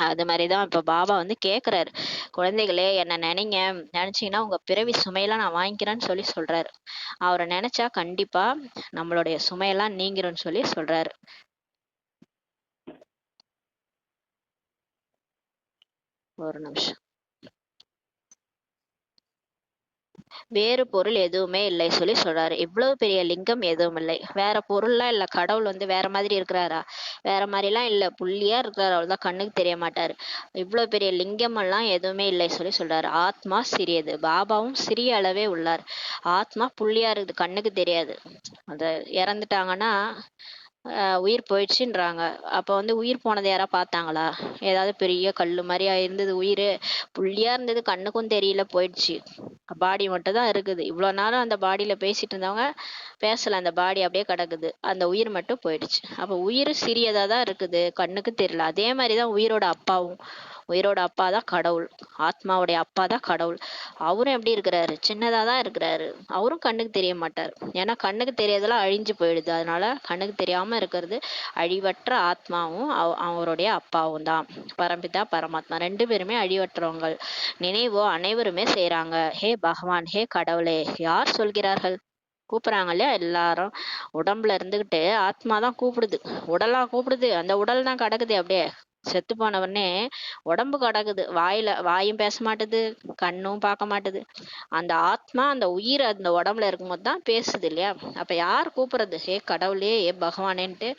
[SPEAKER 1] அது மாதிரிதான் இப்ப பாபா வந்து கேக்குறாரு, குழந்தைகளே என்ன நினைங்க, நினைச்சீங்கன்னா உங்க பிறவி சுமையெல்லாம் நான் வாங்கிக்கிறேன்னு சொல்லி சொல்றாரு. அவரை நினைச்சா கண்டிப்பா நம்மளுடைய சுமையெல்லாம் நீங்கிரும்னு சொல்லி சொல்றாரு. ஒரு நிமிஷம். வேறு பொருள் எதுவுமே இல்லை சொல்லி சொல்றாரு. இவ்வளவு பெரிய லிங்கம் எதுவும் இல்லை, வேற பொருள்லாம் இல்ல. கடவுள் வந்து வேற மாதிரி இருக்கிறாரா, வேற மாதிரி எல்லாம் இல்ல, புள்ளியா இருக்கிறாரு, அவ்வளவுதான், கண்ணுக்கு தெரிய மாட்டாரு. இவ்வளவு பெரிய லிங்கம் எல்லாம் எதுவுமே இல்லை சொல்லி சொல்றாரு. ஆத்மா சிறியது, பாபாவும் சிறிய அளவே உள்ளார். ஆத்மா புள்ளியா இருக்குது, கண்ணுக்கு தெரியாது. அத இறந்துட்டாங்கன்னா உயிர் போயிடுச்சுன்றாங்க. அப்ப வந்து உயிர் போனத யாராவது பார்த்தாங்களா? ஏதாவது பெரிய கல்லு மாரியா இருந்தது உயிரு. புள்ளியா இருந்தது, கண்ணுக்கும் தெரியல, போயிடுச்சு. பாடி மட்டும் தான் இருக்குது. இவ்வளோ நேரம் அந்த பாடியில பேசிட்டு இருந்தவங்க பேசல. அந்த பாடி அப்படியே கிடக்குது. அந்த உயிர் மட்டும் போயிடுச்சு. அப்ப உயிர் சிறியதா தான் இருக்குது. கண்ணுக்கு தெரியல. அதே மாரி தான் உயிரோட அப்பாவும். உயிரோட அப்பா தான் கடவுள். ஆத்மாவுடைய அப்பா தான் கடவுள். அவரும் எப்படி இருக்கிறாரு? சின்னதா தான் இருக்கிறாரு. அவரும் கண்ணுக்கு தெரிய மாட்டாரு. ஏன்னா கண்ணுக்கு தெரியறதெல்லாம் அழிஞ்சு போயிடுது. அதனால கண்ணுக்கு தெரியாம இருக்கிறது அழிவற்ற ஆத்மாவும் அவருடைய அப்பாவும் தான். பரம்பிதா பரமாத்மா 2 பேருமே அழிவற்றவங்க. நினைவோ அனைவருமே செய்றாங்க. ஹே பகவான், ஹே கடவுளே, யார் சொல்கிறார்கள்? கூப்பிடுறாங்க இல்லையா எல்லாரும். உடம்புல இருந்துகிட்டு ஆத்மா தான் கூப்பிடுது. உடலா கூப்பிடுது. அந்த உடல் தான் கிடக்குது அப்படியே. செத்து போன உடனே உடம்பு கிடக்குது. வாயும் பேச மாட்டுது, கண்ணும் பார்க்க மாட்டுது. அந்த ஆத்மா, அந்த உயிர் அந்த உடம்புல இருக்கும்போது தான் பேசுது இல்லையா? அப்ப யார் கூப்பிடுறது? ஹே கடவுளே, ஏ பகவானேன்ட்டு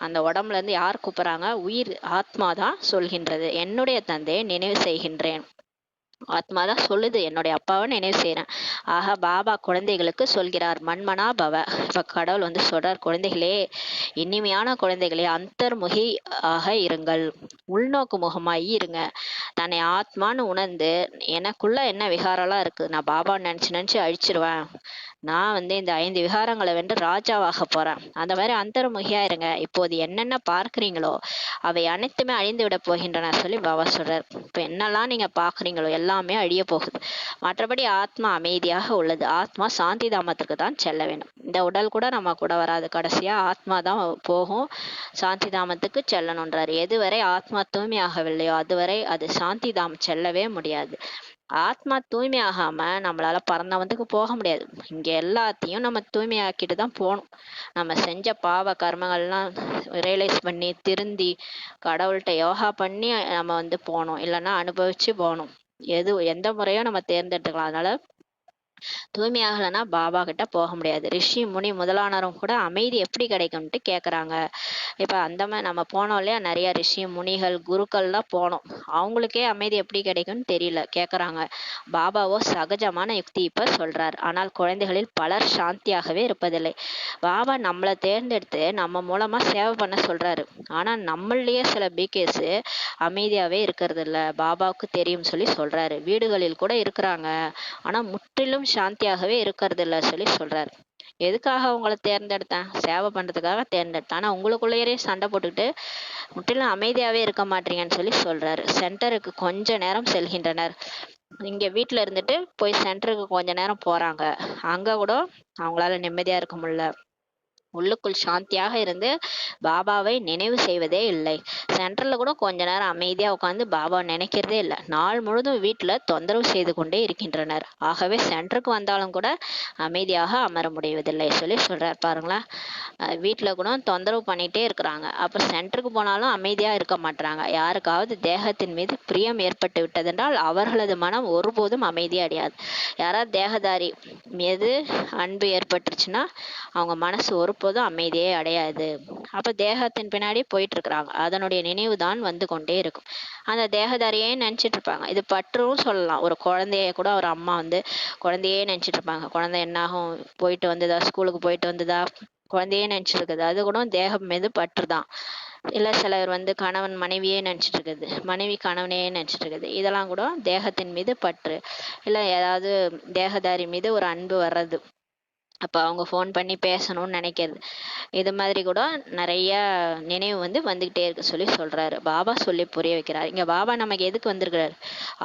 [SPEAKER 1] அந்த உடம்புல இருந்து யார் கூப்பிடுறாங்க? உயிர் ஆத்மா தான் சொல்கின்றது. என்னுடைய தந்தையை நினைவு செய்கின்றேன். ஆத்மா தான் சொல்லுது, என்னுடைய அப்பாவை நினைவு செய்றேன். ஆக பாபா குழந்தைகளுக்கு சொல்கிறார், மன்மனா பவ. இப்ப கடவுள் வந்து சொல்றார், குழந்தைகளே, இனிமையான குழந்தைகளே, அந்தர்முகி ஆக இருங்கள். உள்நோக்கு முகமாயி இருங்க. தன்னை ஆத்மான்னு உணர்ந்து, எனக்குள்ள என்ன விகாரம்லாம் இருக்கு, நான் பாபா நினைச்சு நினைச்சு அழிச்சிருவேன். நான் வந்து இந்த 5 விகாரங்களை வென்று ராஜாவாக போறேன். அந்த மாதிரி அந்தர்முகியா இருங்க. இப்போது என்னென்ன பார்க்கிறீங்களோ அவை அனைத்துமே அழிந்து விட போகின்றன சொல்லி பாபா சொல்றார். இப்ப என்னெல்லாம் நீங்க பாக்குறீங்களோ எல்லாமே அழிய போகுது. மற்றபடி ஆத்மா அமைதியாக உள்ளது. ஆத்மா சாந்தி தாமத்துக்கு தான் செல்ல வேண்டும். இந்த உடல் கூட நம்ம கூட வராது. கடைசியா ஆத்மா தான் போகும், சாந்தி தாமத்துக்கு செல்லணுன்றாரு. எதுவரை ஆத்மா தூய்மையாகவில்லையோ அதுவரை அது சாந்தி தாம் செல்லவே முடியாது. ஆத்மா தூய்மையாகாம நம்மளால பரந்தவத்துக்கு போக முடியாது. இங்க எல்லாத்தையும் நம்ம தூய்மையாக்கிட்டு தான் போகணும். நம்ம செஞ்ச பாவ கர்மங்கள்லாம் ரியலைஸ் பண்ணி திருந்தி கடவுள்கிட்ட யோகா பண்ணி நம்ம வந்து போகணும். இல்லைன்னா அனுபவிச்சு போகணும். எந்த முறையோ நம்ம தேர்ந்தெடுத்துக்கலாம். அதனால தூய்மையாகலைன்னா பாபா கிட்ட போக முடியாது. ரிஷி முனி முதலானவரும் கூட அமைதி எப்படி கிடைக்கும்ட்டு கேக்குறாங்க. இப்ப அந்த மாதிரி நம்ம போனோம் இல்லையா, நிறைய ரிஷி முனிகள் குருக்கள்லாம் போனோம். அவங்களுக்கே அமைதி எப்படி கிடைக்கும்னு தெரியல, கேக்குறாங்க. பாபாவோ சகஜமான யுக்தி இப்ப சொல்றார். ஆனால் குழந்தைகளில் பலர் சாந்தியாகவே இருப்பதில்லை. பாபா நம்மளை தேர்ந்தெடுத்து நம்ம மூலமா சேவை பண்ண சொல்றாரு. ஆனா நம்மளையே சில பிகேஸ் அமைதியாவே இருக்கிறது இல்ல, பாபாவுக்கு தெரியும் சொல்லி சொல்றாரு. வீடுகளில் கூட இருக்கிறாங்க, ஆனா முற்றிலும் சாந்தியாகவே இருக்கிறது இல்ல சொல்லி சொல்றாரு. எதுக்காக உங்களை தேர்ந்தெடுத்தேன்? சேவை பண்றதுக்காக தேர்ந்தெடுத்தேன். ஆனா உங்களுக்குள்ளேயே சண்டை போட்டுக்கிட்டு முற்றிலும் அமைதியாவே இருக்க மாட்டீங்கன்னு சொல்லி சொல்றாரு. சென்டருக்கு கொஞ்ச நேரம் செல்கின்றனர். இங்க வீட்டுல இருந்துட்டு போய் சென்டருக்கு கொஞ்ச நேரம் போறாங்க. அங்க கூட அவங்களால நிம்மதியா இருக்க முடியல. உள்ளுக்குள் சாந்தியாக இருந்து பாபாவை நினைவு செய்வதே இல்லை. சென்டர்ல கூட கொஞ்ச நேரம் அமைதியா உட்காந்து பாபா நினைக்கிறதே இல்லை. நாள் முழுதும் வீட்டுல தொந்தரவு செய்து கொண்டே இருக்கின்றனர். ஆகவே சென்டருக்கு வந்தாலும் கூட அமைதியாக அமர முடிவதில்லை சொல்லி சொல்றாரு. பாருங்களேன், வீட்டுல கூட தொந்தரவு பண்ணிட்டே இருக்கிறாங்க. அப்ப சென்டருக்கு போனாலும் அமைதியா இருக்க மாட்டாங்க. யாருக்காவது தேகத்தின் மீது பிரியம் ஏற்பட்டு விட்டதென்றால் அவர்களது மனம் ஒருபோதும் அமைதி அடையாது. யாராவது தேகதாரி மீது அன்பு ஏற்பட்டுருச்சுன்னா அவங்க மனசு ஒருபோதும் அமைதியே அடையாது. அப்ப தேகத்தின் பின்னாடி போயிட்டு இருக்கிறாங்க. அதனுடைய நினைவு தான் வந்து கொண்டே இருக்கும். அந்த தேகதாரியே நினைச்சிட்டு இருப்பாங்க. இது பற்றும் சொல்லலாம். ஒரு குழந்தைய கூட ஒரு அம்மா வந்து குழந்தையே நினைச்சிட்டு இருப்பாங்க. குழந்தை என்னாகும், போயிட்டு வந்ததா, ஸ்கூலுக்கு போயிட்டு வந்ததா, குழந்தையே நினைச்சிட்டு இருக்குது. அது கூட தேகம் மீது பற்றுதான். இல்ல சிலர் வந்து கணவன் மனைவியே நினைச்சிட்டு இருக்குது, மனைவி கணவனையே நினைச்சிட்டு இருக்குது. இதெல்லாம் கூட தேகத்தின் மீது பற்று. இல்ல ஏதாவது தேகதாரி மீது ஒரு அன்பு வர்றது. அப்ப அவங்க ஃபோன் பண்ணி பேசணும்னு நினைக்கிறது. இது மாதிரி கூட நிறைய நினைவு வந்து வந்துகிட்டே இருக்கு சொல்லி சொல்றாரு. பாபா சொல்லி புரிய வைக்கிறாரு. இங்க பாபா நமக்கு எதுக்கு வந்திருக்கிறாரு?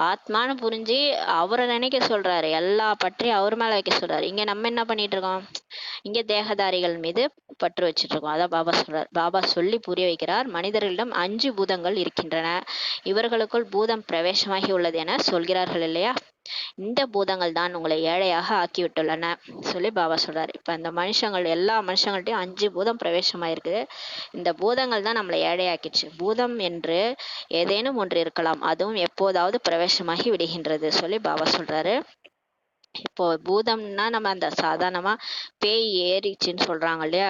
[SPEAKER 1] ஆத்மான்னு புரிஞ்சு அவரை நினைக்க சொல்றாரு. எல்லா பற்றியும் அவர் மேல வைக்க சொல்றாரு. இங்க நம்ம என்ன பண்ணிட்டு இருக்கோம்? இங்க தேகதாரிகள் மீது பற்று வச்சுட்டு இருக்கோம். அதான் பாபா சொல்றார். பாபா சொல்லி புரிய வைக்கிறார். மனிதர்களிடம் 5 பூதங்கள் இருக்கின்றன. இவர்களுக்குள் பூதம் பிரவேசமாகி உள்ளது என சொல்கிறார்கள் இல்லையா? இந்த பூதங்கள் தான் உங்களை ஏழையாக ஆக்கிவிட்டுள்ளன சொல்லி பாபா சொல்றாரு. இப்ப இந்த மனுஷங்கள் எல்லா மனுஷங்கள்ட்டையும் 5 பூதம் பிரவேசமாயிருக்கு. இந்த பூதங்கள் தான் நம்மளை ஏழையாக்கிடுச்சு. பூதம் என்று ஏதேனும் ஒன்று இருக்கலாம், அதுவும் எப்போதாவது பிரவேசமாகி விடுகின்றது சொல்லி பாபா சொல்றாரு. இப்போ பூதம்னா நம்ம அந்த சாதாரணமா பேய் ஏறிச்சுன்னு சொல்றாங்க இல்லையா?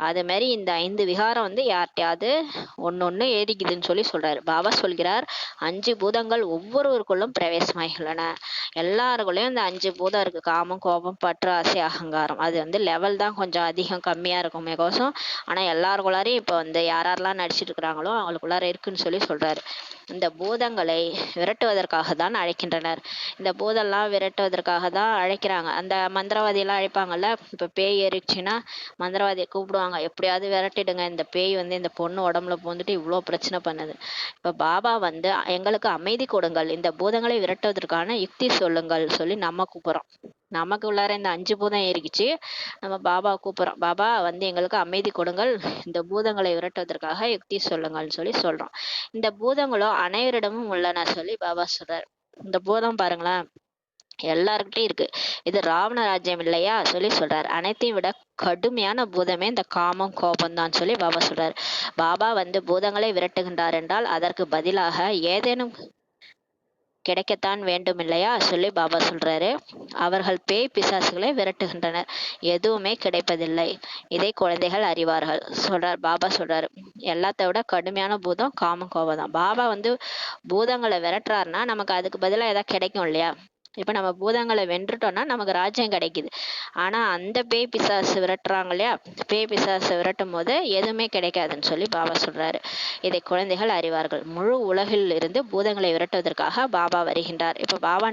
[SPEAKER 1] அது மாரி இந்த 5 விகாரம் வந்து யார்ட்டயாவது ஒண்ணொண்ணு ஏறிக்குதுன்னு சொல்றாரு. பாபா சொல்கிறார், 5 பூதங்கள் ஒவ்வொருவருக்குள்ளும் பிரவேசமாகியுள்ளன. எல்லாருக்குள்ளயும் இந்த 5 பூதம் இருக்கு. காமம், கோபம், பற்று, ஆசை, அகங்காரம். அது வந்து லெவல் தான் கொஞ்சம் அதிகம் கம்மியா இருக்குமே கோசம். ஆனா எல்லாருக்குள்ளாரையும் இப்ப வந்து யாரெல்லாம் நடிச்சிட்டு இருக்கிறாங்களோ அவங்களுக்குள்ளார இருக்குன்னு சொல்றாரு. இந்த பூதங்களை விரட்டுவதற்காக தான் அழைக்கின்றனர். இந்த பூதம்லாம் விரட்டுவதற்காக தான் அழைக்கிறாங்க. அந்த மந்திரவாதியெல்லாம் அழைப்பாங்கல்ல, இப்ப பேய் ஏறிடுச்சுன்னா மந்திரவாதிய கூப்பிடுவாங்க. எப்படியாவது விரட்டிடுங்க. இந்த பேய் வந்து இந்த பொண்ணு உடம்புல பூந்துட்டு இவ்ளோ பிரச்சனை பண்ணுது. இப்ப பாபா வந்து எங்களுக்கு அமைதி கொடுங்கள். இந்த பூதங்களை விரட்டுவதற்கான யுக்தி சொல்லுங்கள் நம்ம கூப்பிடுறோம். நமக்கு உள்ளார இந்த 5 பூதம் ஏறிக்கிச்சு. நம்ம பாபா கூப்பிடுறோம். பாபா வந்து எங்களுக்கு அமைதி கொடுங்கள். இந்த பூதங்களை விரட்டுவதற்காக யுக்தி சொல்லுங்கள்னு சொல்றோம். இந்த பூதங்களும் அனைவரிடமும் உள்ளன பாபா சொல்றாரு. இந்த பூதம் பாருங்களேன், எல்லார்கிட்டயும் இருக்கு. இது ராவண ராஜ்யம் இல்லையா சொல்றாரு. அனைத்தையும் விட கடுமையான பூதமே இந்த காமம், கோபம் தான் பாபா சொல்றாரு. பாபா வந்து பூதங்களை விரட்டுகின்றார் என்றால் அதற்கு பதிலாக ஏதேனும் கிடைக்கத்தான் வேண்டும் இல்லையா பாபா சொல்றாரு. அவர்கள் பேய் பிசாசுகளை விரட்டுகின்றனர். எதுவுமே கிடைப்பதில்லை. இதை குழந்தைகள் அறிவார்கள் பாபா சொல்றாரு. எல்லாத்த விட கடுமையான பூதம் காமம், கோபம் தான். பாபா வந்து பூதங்களை விரட்டுறாருன்னா நமக்கு அதுக்கு பதிலா ஏதாவது கிடைக்கும் இல்லையா? இப்ப நம்ம பூதங்களை வென்றுட்டோம்னா நமக்கு ராஜ்யம் கிடைக்குது. ஆனா அந்த பேய் பிசாசு விரட்டுறாங்க இல்லையா? பேய் பிசாசு விரட்டும் போது எதுவுமே கிடைக்காதுன்னு பாபா சொல்றாரு. இதை குழந்தைகள் அறிவார்கள். முழு உலகில் இருந்து பூதங்களை விரட்டுவதற்காக பாபா வருகின்றார். இப்ப பாபா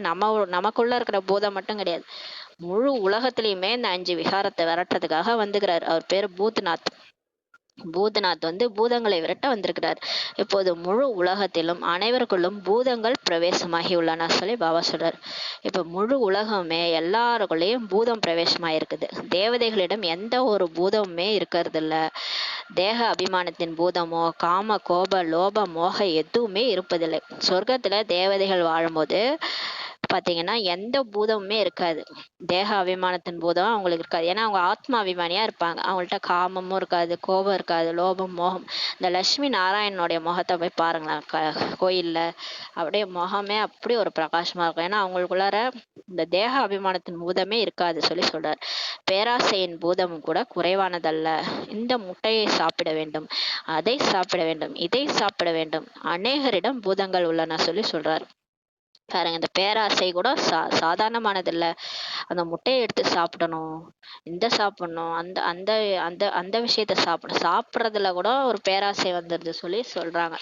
[SPEAKER 1] நமக்குள்ள இருக்கிற பூதம் மட்டும் கிடையாது, முழு உலகத்திலயுமே இந்த 5 விகாரத்தை விரட்டுறதுக்காக வந்துக்கிறார். அவர் பேரு பூத்நாத். பூதநாத் வந்து பூதங்களை விரட்ட வந்திருக்கிறார். இப்போது முழு உலகத்திலும் அனைவருக்குள்ளும் பூதங்கள் பிரவேசமாகி உள்ளன பாபா சொல்றார். இப்ப முழு உலகமே எல்லாருக்குள்ளேயும் பூதம் பிரவேசமாயிருக்குது. தேவதைகளிடம் எந்த ஒரு பூதமுமே இருக்கிறது இல்ல. தேக அபிமானத்தின் பூதமோ, காம, கோப, லோப, மோக எதுவுமே இருப்பதில்லை. சொர்க்கத்துல தேவதைகள் வாழும்போது பாத்தீங்கன்னா எந்த பூதமுமே இருக்காது. தேக அபிமானத்தின் பூதம் அவங்களுக்கு இருக்காது. ஏன்னா அவங்க ஆத்மா அபிமானியா இருப்பாங்க. அவங்கள்ட்ட காமமும் இருக்காது, கோபம் இருக்காது, லோபம், மோகம். இந்த லட்சுமி நாராயணனுடைய முகத்தை போய் பாருங்களேன் கோயில்ல. அப்படியே முகமே அப்படி ஒரு பிரகாசமா இருக்கும். ஏன்னா அவங்களுக்குள்ளார இந்த தேக அபிமானத்தின் பூதமே இருக்காது சொல்றார். பேராசையின் பூதமும் கூட குறைவானதல்ல. இந்த முட்டையை சாப்பிட வேண்டும், அதை சாப்பிட வேண்டும், இதை சாப்பிட வேண்டும். அநேகரிடம் பூதங்கள் உள்ளன சொல்றார். பாருங்க, இந்த பேராசை கூட சாதாரணமானது இல்ல. அந்த முட்டையை எடுத்து சாப்பிடணும், இந்த சாப்பிடணும், அந்த அந்த அந்த அந்த விஷயத்த சாப்பிடுறதுல கூட ஒரு பேராசை வந்துருது சொல்றாங்க.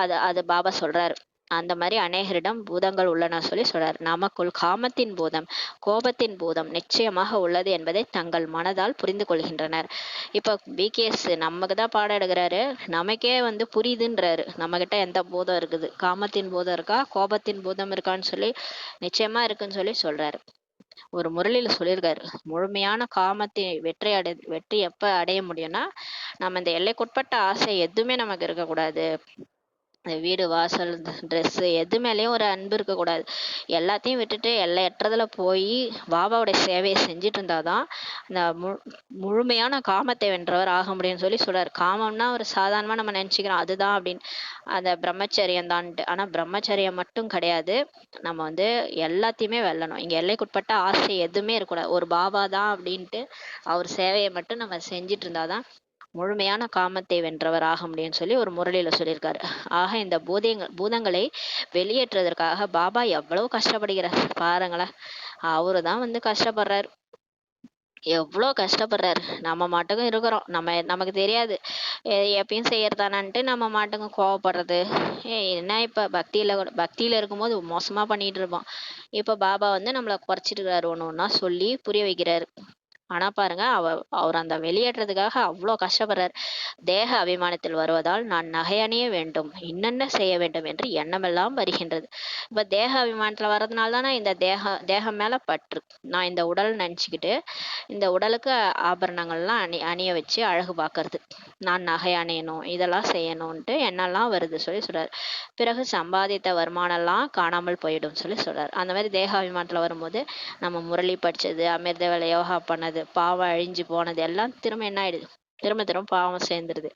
[SPEAKER 1] அது அது பாபா சொல்றாரு. அந்த மாதிரி அநேகரிடம் பூதங்கள் உள்ளன சொல்றாரு. நமக்குள் காமத்தின் பூதம், கோபத்தின் பூதம் நிச்சயமாக உள்ளது என்பதை தங்கள் மனதால் புரிந்து கொள்கின்றனர். இப்ப பிகேஎஸ் நமக்கு தான் பாடம் எடுக்கிறாரு. நமக்கே வந்து புரியுதுன்றாரு. நம்ம கிட்ட எந்த பூதம் இருக்குது, காமத்தின் பூதம் இருக்கா, கோபத்தின் பூதம் இருக்கான்னு நிச்சயமா இருக்குன்னு சொல்றாரு. ஒரு முரளியில சொல்லியிருக்காரு, முழுமையான காமத்தை வெற்றி எப்ப அடைய முடியும்னா, நம்ம இந்த எல்லைக்குட்பட்ட ஆசை எதுவுமே நமக்கு இருக்கக்கூடாது. வீடு, வாசல், ட்ரெஸ் எது மேலேயும் ஒரு அன்பு இருக்கக்கூடாது. எல்லாத்தையும் விட்டுட்டு எல்லையற்றதுல போய் பாபாவுடைய சேவையை செஞ்சுட்டு இருந்தாதான் அந்த முழுமையான காமத்தை வென்றவர் ஆக முடியும்னு சொல்றாரு. காமம்னா ஒரு சாதாரணமா நம்ம நினைச்சுக்கிறோம் அதுதான் அப்படின்னு, அந்த பிரம்மச்சரியம் தான்ட்டு. ஆனா பிரம்மச்சரியம் மட்டும் கிடையாது. நம்ம வந்து எல்லாத்தையுமே வெல்லணும். இங்க எல்லைக்குட்பட்ட ஆசை எதுவுமே இருக்கக்கூடாது. ஒரு பாபா தான் அப்படின்ட்டு அவர் சேவையை மட்டும் நம்ம செஞ்சுட்டு இருந்தாதான் முழுமையான காமத்தை வென்றவர் ஆக முடியும்னு ஒரு முரளியில சொல்லியிருக்காரு. ஆக இந்த பூதங்களை வெளியேற்றுவதற்காக பாபா எவ்வளவு கஷ்டப்படுகிறார் பாருங்களேன். அவருதான் வந்து கஷ்டப்படுறாரு. எவ்வளவு கஷ்டப்படுறாரு. நம்ம மாட்டுக்கும் இருக்கிறோம். நமக்கு தெரியாது. எப்பயும் செய்யறதானான்ட்டு நம்ம மாட்டுக்கும் கோவப்படுறது. என்ன இப்ப பக்தியில இருக்கும்போது மோசமா பண்ணிட்டு இருப்போம். இப்ப பாபா வந்து நம்மள குறைச்சிட்டு இருக்காரு. ஒண்ணு ஒண்ணா சொல்லி புரிய வைக்கிறாரு. ஆனா பாருங்க, அவர் அந்த வெளியேற்றதுக்காக அவ்வளோ கஷ்டப்படுறார். தேக அபிமானத்தில் வருவதால் நான் நகை அணிய வேண்டும், என்னென்ன செய்ய வேண்டும் என்று எண்ணமெல்லாம் வருகின்றது. இப்ப தேக அபிமானத்துல வர்றதுனால தானே இந்த தேகம் மேல பற்று. நான் இந்த உடல் நினைச்சுக்கிட்டு இந்த உடலுக்கு ஆபரணங்கள்லாம் அணிய வச்சு அழகு பார்க்கறது. நான் நகை அணியணும், இதெல்லாம் செய்யணும்ன்ட்டு எண்ணெல்லாம் வருது சொல்றாரு. பிறகு சம்பாதித்த வருமானம்லாம் காணாமல் போயிடும் சொல்றாரு. அந்த மாதிரி தேக அபிமானத்துல வரும்போது நம்ம முரளி படிச்சது, அமிர்த வேலை யோகா பண்ணது, பாவம் அழிஞ்சு போனது எல்லாம் திரும்ப என்ன ஆயிடுது, திரும்ப திரும்ப பாவம் சேர்ந்துருது.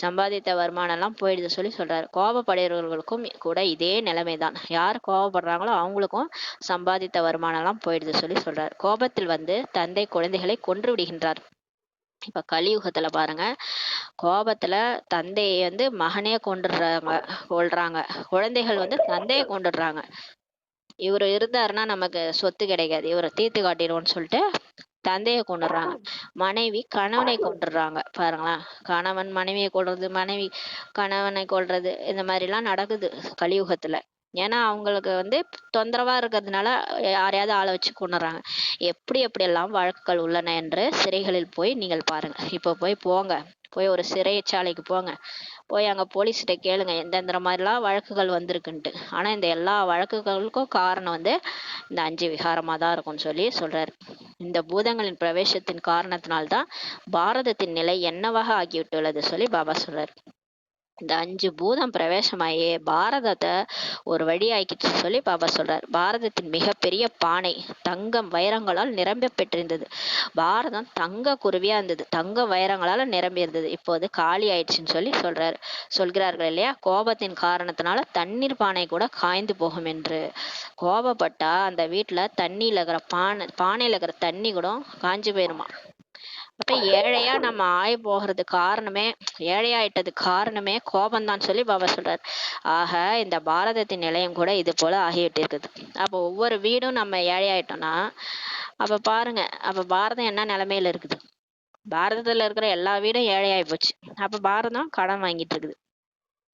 [SPEAKER 1] சம்பாதித்த வருமானம் எல்லாம் போயிடுது சொல்லி சொல்றாரு. கோபப்படுகிறவர்களுக்கும் கூட இதே நிலைமைதான். யார் கோபப்படுறாங்களோ அவங்களுக்கும் சம்பாதித்த வருமானம் எல்லாம் போயிடுது சொல்லி சொல்றாரு. கோபத்தில் வந்து தந்தை குழந்தைகளை கொன்று விடுகின்றார். இப்ப கலியுகத்துல பாருங்க, கோபத்துல தந்தையை வந்து மகனே கொல்றாங்க. குழந்தைகள் வந்து தந்தையை கொண்டுடுறாங்க. இவரு இருந்தாருன்னா நமக்கு சொத்து கிடைக்காது, இவரை தீர்த்து காட்டிடுவோம்னு சொல்லிட்டு தந்தையை கொண்டுடுறாங்க. மனைவி கணவனை கொண்டுடுறாங்க. பாருங்களேன், கணவன் மனைவியை கொல்றது, மனைவி கணவனை கொல்றது, இந்த மாதிரி எல்லாம் நடக்குது கலியுகத்துல. ஏன்னா அவங்களுக்கு வந்து தொந்தரவா இருக்கிறதுனால யாரையாவது ஆளை வச்சு கொண்டுறாங்க. எப்படி எப்படியெல்லாம் வழக்குகள் உள்ளன என்று சிறைகளில் போய் நீங்கள் பாருங்க. இப்போ போங்க, போய் ஒரு சிறைச்சாலைக்கு போங்க, போய் அங்க போலீஸ்கிட்ட கேளுங்க எந்தெந்த மாதிரிலாம் வழக்குகள் வந்திருக்குன்ட்டு. ஆனா இந்த எல்லா வழக்குகளுக்கும் காரணம் வந்து இந்த 5 விகாரமா தான் இருக்கும்னு சொல்லி சொல்றாரு. இந்த பூதங்களின் பிரவேசத்தின் காரணத்தினால்தான் பாரதத்தின் நிலை என்னவாக ஆகிவிட்டுள்ளது சொல்லி பாபா சொல்றாரு. இந்த 5 பூதம் பிரவேசமாயி பாரதத்தை ஒரு வழி ஆக்கிச்சு சொல்லி பாபா சொல்றார். பாரதத்தின் மிகப்பெரிய பானை தங்கம் வைரங்களால் நிரம்ப பெற்றிருந்தது. பாரதம் தங்க குருவியா இருந்தது, தங்க வைரங்களால நிரம்பி இருந்தது. இப்போது காலி ஆயிடுச்சுன்னு சொல்லி சொல்கிறார்கள் இல்லையா? கோபத்தின் காரணத்தினால தண்ணீர் பானை கூட காய்ந்து போகும் என்று. கோபப்பட்டா அந்த வீட்டுல தண்ணியில இருக்கிற பானையில இருக்கிற தண்ணி கூட காஞ்சு போயிருமா. அப்ப ஏழையா நம்ம போகிறதுக்கு காரணமே, ஏழையாயிட்டதுக்கு காரணமே கோபம்தான் சொல்லி பாபா சொல்றாரு. ஆக இந்த பாரதத்தின் நிலையம் கூட இது போல ஆகிவிட்டு இருக்குது. அப்போ ஒவ்வொரு வீடும் நம்ம ஏழையாயிட்டோம்னா அப்ப பாருங்க, அப்ப பாரதம் என்ன நிலைமையில இருக்குது. பாரதத்துல இருக்கிற எல்லா வீடும் ஏழையாயி போச்சு. அப்ப பாரதம் கடன் வாங்கிட்டு இருக்குது.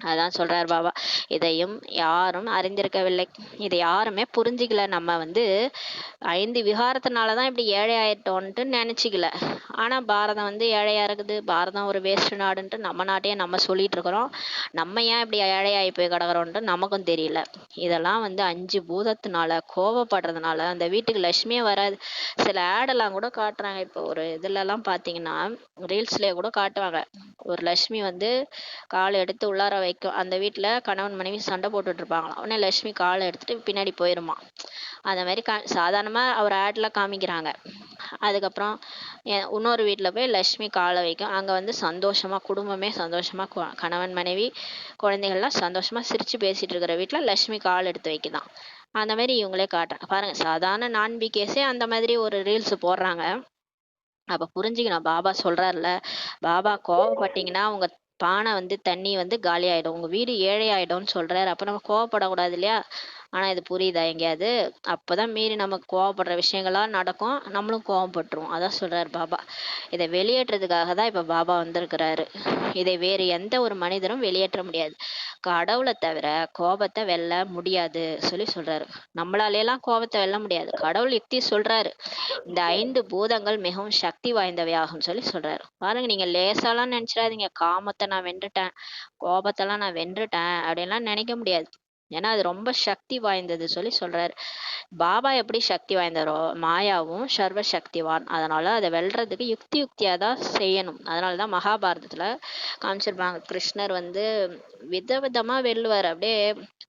[SPEAKER 1] அதான் சொல்றாரு பாபா. இதையும் யாரும் அறிந்திருக்கவில்லை, இதை யாருமே புரிஞ்சுக்கல. நம்ம வந்து 5 விகாரத்தினாலதான் இப்படி ஏழை ஆயிட்டோன்ட்டு நினைச்சுக்கல. ஆனா பாரதம் வந்து ஏழையா இருக்குது, பாரதம் ஒரு வேஸ்ட் நாடுன்ட்டு நம்ம நாட்டையே நம்ம சொல்லிட்டு இருக்கிறோம். நம்ம ஏன் இப்படி ஏழையாகி போய் கிடக்குறோன்ட்டு நமக்கும் தெரியல. இதெல்லாம் வந்து 5 பூதத்தினால, கோபப்படுறதுனால அந்த வீட்டுக்கு லட்சுமியே வராது. சில ஆடெல்லாம் கூட காட்டுறாங்க. இப்போ ஒரு இதுல எல்லாம் பாத்தீங்கன்னா ரீல்ஸ்லயே கூட காட்டுவாங்க. ஒரு லட்சுமி வந்து காலை எடுத்து உள்ளார வைக்கும். அந்த வீட்டுல கணவன் மனைவி சண்டை போட்டுட்டு இருப்பாங்களாம். உடனே லட்சுமி காலை எடுத்துட்டு பின்னாடி போயிருமா. அந்த மாதிரி சாதாரணமா ஒரு ஆட்ல காமிக்கிறாங்க. அதுக்கப்புறம் இன்னொரு வீட்டுல போய் லட்சுமி காலை வைக்கும். அங்க வந்து சந்தோஷமா குடும்பமே சந்தோஷமா கணவன் மனைவி குழந்தைகள்லாம் சந்தோஷமா சிரிச்சு பேசிட்டு இருக்கிற வீட்டுல லட்சுமி கால் எடுத்து வைக்குதான். அந்த மாதிரி இவங்களே காட்டுறாங்க பாருங்க. சாதாரண கேஸே அந்த மாதிரி ஒரு ரீல்ஸ் போடுறாங்க. அப்ப புரிஞ்சுக்கணும். பாபா சொல்றாருல, பாபா கோவப்பட்டீங்கன்னா உங்க பானை வந்து தண்ணி வந்து காலி ஆயிடும், உங்க வீடு ஏழை ஆயிடும்னு சொல்றாரு. அப்ப நம்ம கோவப்படக்கூடாது இல்லையா? ஆனா இது புரியுதா எங்கேயாவது? அப்பதான் மீறி நமக்கு கோவப்படுற விஷயங்களா நடக்கும், நம்மளும் கோவப்பட்டுருவோம். அதான் சொல்றாரு பாபா. இதை வெளியேற்றதுக்காக தான் இப்ப பாபா வந்திருக்கிறாரு. இதை வேறு எந்த ஒரு மனிதரும் வெளியேற்ற முடியாது. கடவுளை தவிர கோபத்தை வெல்ல முடியாது சொல்லி சொல்றாரு. நம்மளால கோபத்தை வெல்ல முடியாது. கடவுள் யுக்தி சொல்றாரு. இந்த 5 பூதங்கள் மிகவும் சக்தி வாய்ந்தவையாகும் சொல்லி சொல்றாரு. பாருங்க, நீங்க லேசாலாம் நினைச்சிடாதீங்க, காமத்தை நான் வென்றுட்டேன், கோபத்தெல்லாம் நான் வென்றுட்டேன் அப்படின்லாம் நினைக்க முடியாது. ஏன்னா அது ரொம்ப சக்தி வாய்ந்தது சொல்லி சொல்றாரு. பாபா எப்படி சக்தி வாய்ந்தாரோ மாயாவும் சர்வ சக்திவான். அதனால அதை வெல்றதுக்கு யுக்தியா தான் செய்யணும். அதனாலதான் மகாபாரதத்துல காமிச்சிருப்பாங்க, கிருஷ்ணர் வந்து விதவிதமா வெல்லுவார். அப்படியே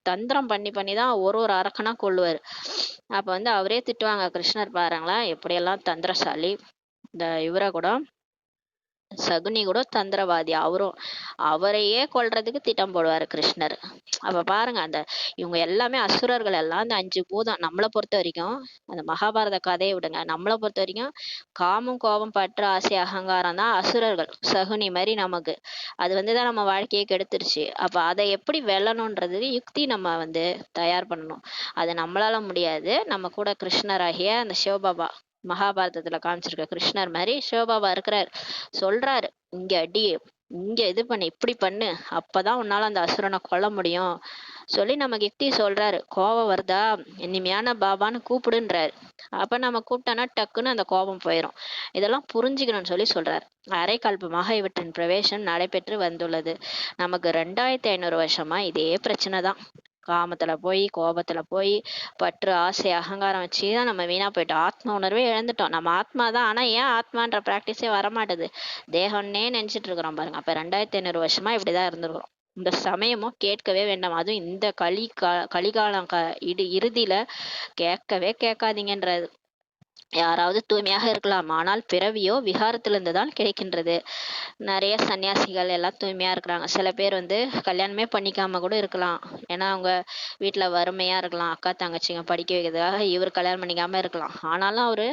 [SPEAKER 1] தந்திரம் பண்ணி பண்ணி தான் ஒரு ஒரு அரக்கனா கொள்ளுவாரு. அப்ப வந்து அவரே திட்டுவாங்க, கிருஷ்ணர் பாருங்களேன் எப்படியெல்லாம் தந்திரசாலி. இந்த இவரை கூட, சகுனி கூட தந்திரவாதி. அவரையே கொல்றதுக்கு திட்டம் போடுவாரு கிருஷ்ணர். அப்ப பாருங்க, இவங்க எல்லாமே அசுரர்கள் எல்லாம் இந்த 5 பூதம். நம்மளை பொறுத்த வரைக்கும் அந்த மகாபாரத கதையை விடுங்க, நம்மளை பொறுத்த வரைக்கும் காமம் கோபம் பற்று ஆசை அகங்காரம் தான் அசுரர்கள். சகுனி மாதிரி நமக்கு அது வந்துதான் நம்ம வாழ்க்கையை கெடுத்துருச்சு. அப்ப அதை எப்படி வெல்லணும்ன்றதுக்கு யுக்தி நம்ம வந்து தயார் பண்ணணும். அது நம்மளால முடியாது. நம்ம கூட கிருஷ்ணராகிய அந்த சிவபாபா, மகாபாரதத்துல காமிச்சிருக்க கிருஷ்ணர் மாதிரி சிவபாபா இருக்கிறார். சொல்றாரு, இங்க அடி, இங்க இது பண்ணு, இப்படி பண்ணு, அப்பதான் உன்னால அந்த அசுரனை கொல்ல முடியும் சொல்லி நமக்கு யுக்தி சொல்றாரு. கோபம் வருதா, இனிமையான பாபான்னு கூப்பிடுன்றாரு. அப்ப நம்ம கூப்பிட்டோன்னா டக்குன்னு அந்த கோபம் போயிடும். இதெல்லாம் புரிஞ்சுக்கணும்னு சொல்லி சொல்றாரு. அரைக்கல்பமாக இவற்றின் பிரவேசம் நடைபெற்று வந்துள்ளது. நமக்கு 2500 வருஷமா இதே பிரச்சனை தான். காமத்துல போய் கோபத்துல போய் பற்று ஆசை அகங்காரம் வச்சுதான் நம்ம வீணா போயிட்டோம். ஆத்ம உணர்வே இழந்துட்டோம். நம்ம ஆத்மா தான், ஆனா ஏன் ஆத்மான்ற பிராக்டிஸே வரமாட்டுது, தேகம்னே நினைச்சிட்டு இருக்கிறோம் பாருங்க. அப்ப 2500 வருஷமா இப்படிதான் இருந்திருக்கிறோம். இந்த சமயமும் கேட்கவே வேண்டாம். அதுவும் இந்த கலிகாலம் இறுதியில கேட்கவே கேட்காதீங்கன்றது. யாராவது தூய்மையாக இருக்கலாம், ஆனால் பிறவியோ விகாரத்திலிருந்து தான் கிடைக்கின்றது. நிறைய சன்னியாசிகள் எல்லாம் தூய்மையா இருக்கிறாங்க. சில பேர் வந்து கல்யாணமே பண்ணிக்காம கூட இருக்கலாம். ஏன்னா அவங்க வீட்டுல வறுமையா இருக்கலாம், அக்கா தங்கச்சிங்க படிக்க வைக்கிறதுக்காக இவர் கல்யாணம் பண்ணிக்காம இருக்கலாம். ஆனாலும் அவரு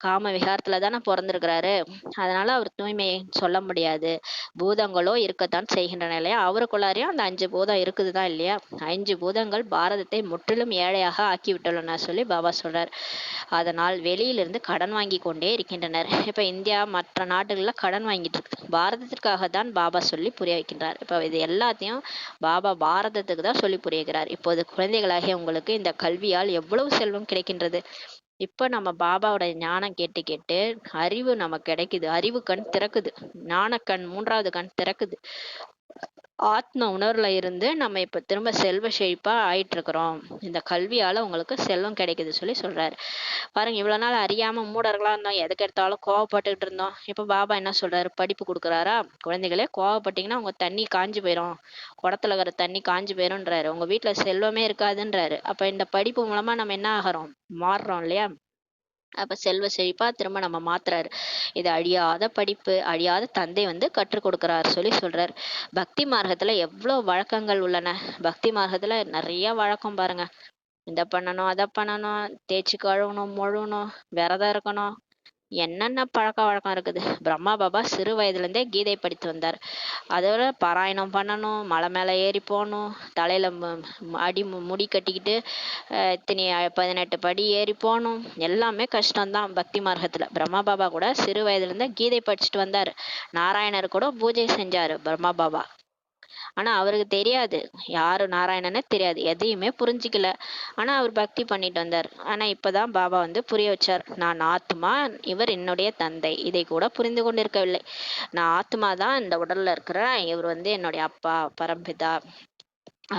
[SPEAKER 1] காம விகாரத்துல தானே பொறந்திருக்கிறாரு. அதனால அவர் தூய்மையை சொல்ல முடியாது. பூதங்களோ இருக்கத்தான் செய்கின்றன இல்லையா? அவருக்குள்ளாரையும் அந்த 5 பூதம் இருக்குதுதான் இல்லையா? 5 பூதங்கள் பாரதத்தை முற்றிலும் ஏழையாக ஆக்கிவிட்டுள்ளன சொல்லி பாபா சொல்றார். அதனால் வெளியிலிருந்து கடன் வாங்கி கொண்டே இருக்கின்றனர். இப்ப இந்தியா மற்ற நாடுகள்ல கடன் வாங்கிட்டு இருக்கு. பாரதத்திற்காக தான் பாபா சொல்லி புரிய வைக்கின்றார். இப்ப இது எல்லாத்தையும் பாபா பாரதத்துக்கு தான் சொல்லி புரிய வைக்கிறார். இப்போது குழந்தைகளாகிய உங்களுக்கு இந்த கல்வியால் எவ்வளவு செல்வம் கிடைக்கின்றது. இப்ப நம்ம பாபாவோட ஞானம் கேட்டு கேட்டு அறிவு நமக்கு கிடைக்குது. அறிவு கண் திறக்குது. ஞானக்கண் 3வது கண் திறக்குது. ஆத்ம உணர்வுல இருந்து நம்ம இப்ப திரும்ப செல்வ செழிப்பா ஆயிட்டு இருக்கிறோம். இந்த கல்வியால உங்களுக்கு செல்வம் கிடைக்குது சொல்லி சொல்றாரு. பாருங்க, இவ்வளவு நாள் அறியாம மூடர்களா இருந்தோம், எதுக்கு எடுத்தாலும் கோவப்பட்டுக்கிட்டு இருந்தோம். இப்ப பாபா என்ன சொல்றாரு? படிப்பு கொடுக்குறாரா? குழந்தைகளே, கோவப்பட்டீங்கன்னா உங்க தண்ணி காஞ்சு போயிடும், குடத்துல இருக்கிற தண்ணி காஞ்சு போயிரும்ன்றாரு. உங்க வீட்டுல செல்வமே இருக்காதுன்றாரு. அப்ப இந்த படிப்பு மூலமா நம்ம என்ன ஆகிறோம்? மாறுறோம் இல்லையா? அப்ப செல்வ செழிப்பா திரும்ப நம்ம மாத்துறாரு. இது அழியாத படிப்பு, அழியாத தந்தை வந்து கற்றுக் கொடுக்கிறார் சொல்லி சொல்றாரு. பக்தி மார்க்கத்துல எவ்வளவு வழக்கங்கள் உள்ளன. பக்தி மார்க்கத்துல நிறைய வழக்கம் பாருங்க. இத பண்ணணும், அத பண்ணணும், தேய்ச்சி கழுவணும், மொழுகணும், விரதம் இருக்கணும், என்னென்ன பழக்க வழக்கம் இருக்குது. பிரம்மா பாபா சிறு வயதுல இருந்தே கீதை படித்து வந்தார். அதோட பாராயணம் பண்ணணும், மலை மேல ஏறி போகணும், தலையில முடி கட்டிக்கிட்டு இத்தனை 18 படி ஏறி போகணும். எல்லாமே கஷ்டம்தான் பக்தி மார்க்கத்துல. பிரம்மா பாபா கூட சிறு வயதுல இருந்தே கீதை படிச்சுட்டு வந்தாரு. நாராயணர் கூட பூஜை செஞ்சாரு பிரம்மா பாபா. ஆனா அவருக்கு தெரியாது, யாரு நாராயணனே தெரியாது, எதையுமே புரிஞ்சுக்கல. ஆனா அவர் பக்தி பண்ணிட்டு வந்தார். ஆனா இப்பதான் பாபா வந்து புரிய வச்சார். நான் ஆத்மா, இவர் என்னுடைய தந்தை. இதை கூட புரிந்து கொண்டிருக்கவில்லை. நான் ஆத்மா தான் இந்த உடல்ல இருக்கிறேன், இவர் வந்து என்னுடைய அப்பா பரம்பிதா.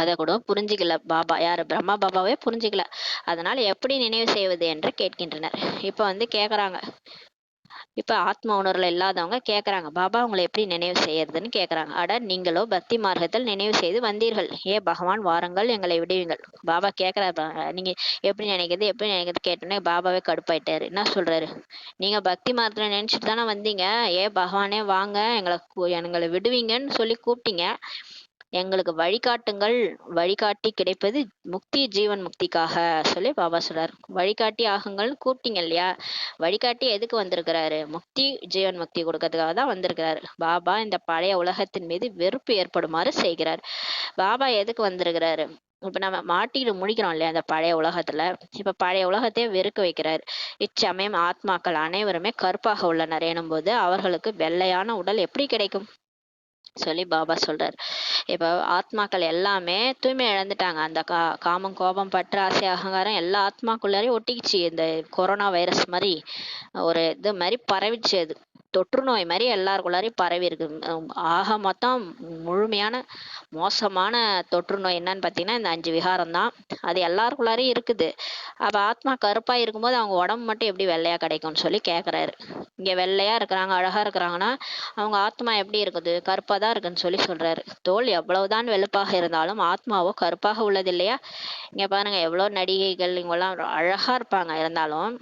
[SPEAKER 1] அத கூட புரிஞ்சுக்கல பாபா. யாரு? பிரம்மா பாபாவே புரிஞ்சுக்கல. அதனால எப்படி நினைவு செய்வது என்று கேட்கின்றனர். இப்ப வந்து கேக்குறாங்க. இப்ப ஆத்ம உணர்வுல இல்லாதவங்க கேக்குறாங்க, பாபா உங்களை எப்படி நினைவு செய்யறதுன்னு கேக்குறாங்க. அட, நீங்களோ பக்தி மார்க்கத்தில் நினைவு செய்து வந்தீர்கள், ஏ பகவான் வாருங்கள், எங்களை விடுவீங்கள். பாபா கேக்குறாரு. நீங்க எப்படி நினைக்கிறது, எப்படி நினைக்கிறது கேட்டோன்னே பாபாவே கடுப்பாயிட்டாரு. என்ன சொல்றாரு? நீங்க பக்தி மார்க்கத்துல நினைச்சிட்டு தானே வந்தீங்க, ஏ பகவானே வாங்க, எங்களை விடுவீங்கன்னு சொல்லி கூப்பிட்டீங்க. எங்களுக்கு வழிகாட்டுங்கள். வழிகாட்டி கிடைப்பது முக்தி, ஜீவன் முக்திக்காக சொல்லி பாபா சொல்றாரு. வழிகாட்டி ஆகுங்கள்னு கூப்பிட்டீங்க இல்லையா? வழிகாட்டி எதுக்கு வந்திருக்கிறாரு? முக்தி, ஜீவன் முக்தி கொடுக்கறதுக்காக தான் வந்திருக்கிறாரு. பாபா இந்த பழைய உலகத்தின் மீது வெறுப்பு ஏற்படுமாறு செய்கிறார். பாபா எதுக்கு வந்திருக்கிறாரு? இப்ப நம்ம மாட்டிட்டு முடிக்கிறோம் இல்லையா அந்த பழைய உலகத்துல. இப்ப பழைய உலகத்தையே வெறுக்க வைக்கிறாரு. இச்சமயம் ஆத்மாக்கள் அனைவருமே கருப்பாக உள்ளனர் எனும் போது அவர்களுக்கு வெள்ளையான உடல் எப்படி கிடைக்கும் சொல்லி பாபா சொல்றாரு. இப்ப ஆத்மாக்கள் எல்லாமே தூய்மை இழந்துட்டாங்க. அந்த காமம், கோபம், பற்று, ஆசை, அகங்காரம் எல்லா ஆத்மாக்குள்ளாரையும் ஒட்டிக்கிச்சு. இந்த கொரோனா வைரஸ் மாதிரி ஒரு இது மாதிரி பரவிச்சு. அது தொற்று நோய் மாதிரி எல்லாருக்குள்ளாரையும் பரவி இருக்கு. ஆக மொத்தம் முழுமையான மோசமான தொற்று நோய் என்னன்னு பாத்தீங்கன்னா இந்த 5 விகாரம் தான். அது எல்லாருக்குள்ளாரையும் இருக்குது. அப்ப ஆத்மா கருப்பா இருக்கும்போது அவங்க உடம்பு மட்டும் எப்படி வெள்ளையா கிடைக்கும்னு சொல்லி கேக்குறாரு. இங்க வெள்ளையா இருக்கிறாங்க, அழகா இருக்கிறாங்கன்னா அவங்க ஆத்மா எப்படி இருக்குது? கருப்பா தான் இருக்குன்னு சொல்லி சொல்றாரு. தோல் எவ்வளவுதான் வெளுப்பாக இருந்தாலும் ஆத்மாவோ கருப்பாக உள்ளது இல்லையா? இங்க பாருங்க, எவ்வளவு நடிகைகள் இவங்கெல்லாம் அழகா இருப்பாங்க, இருந்தாலும்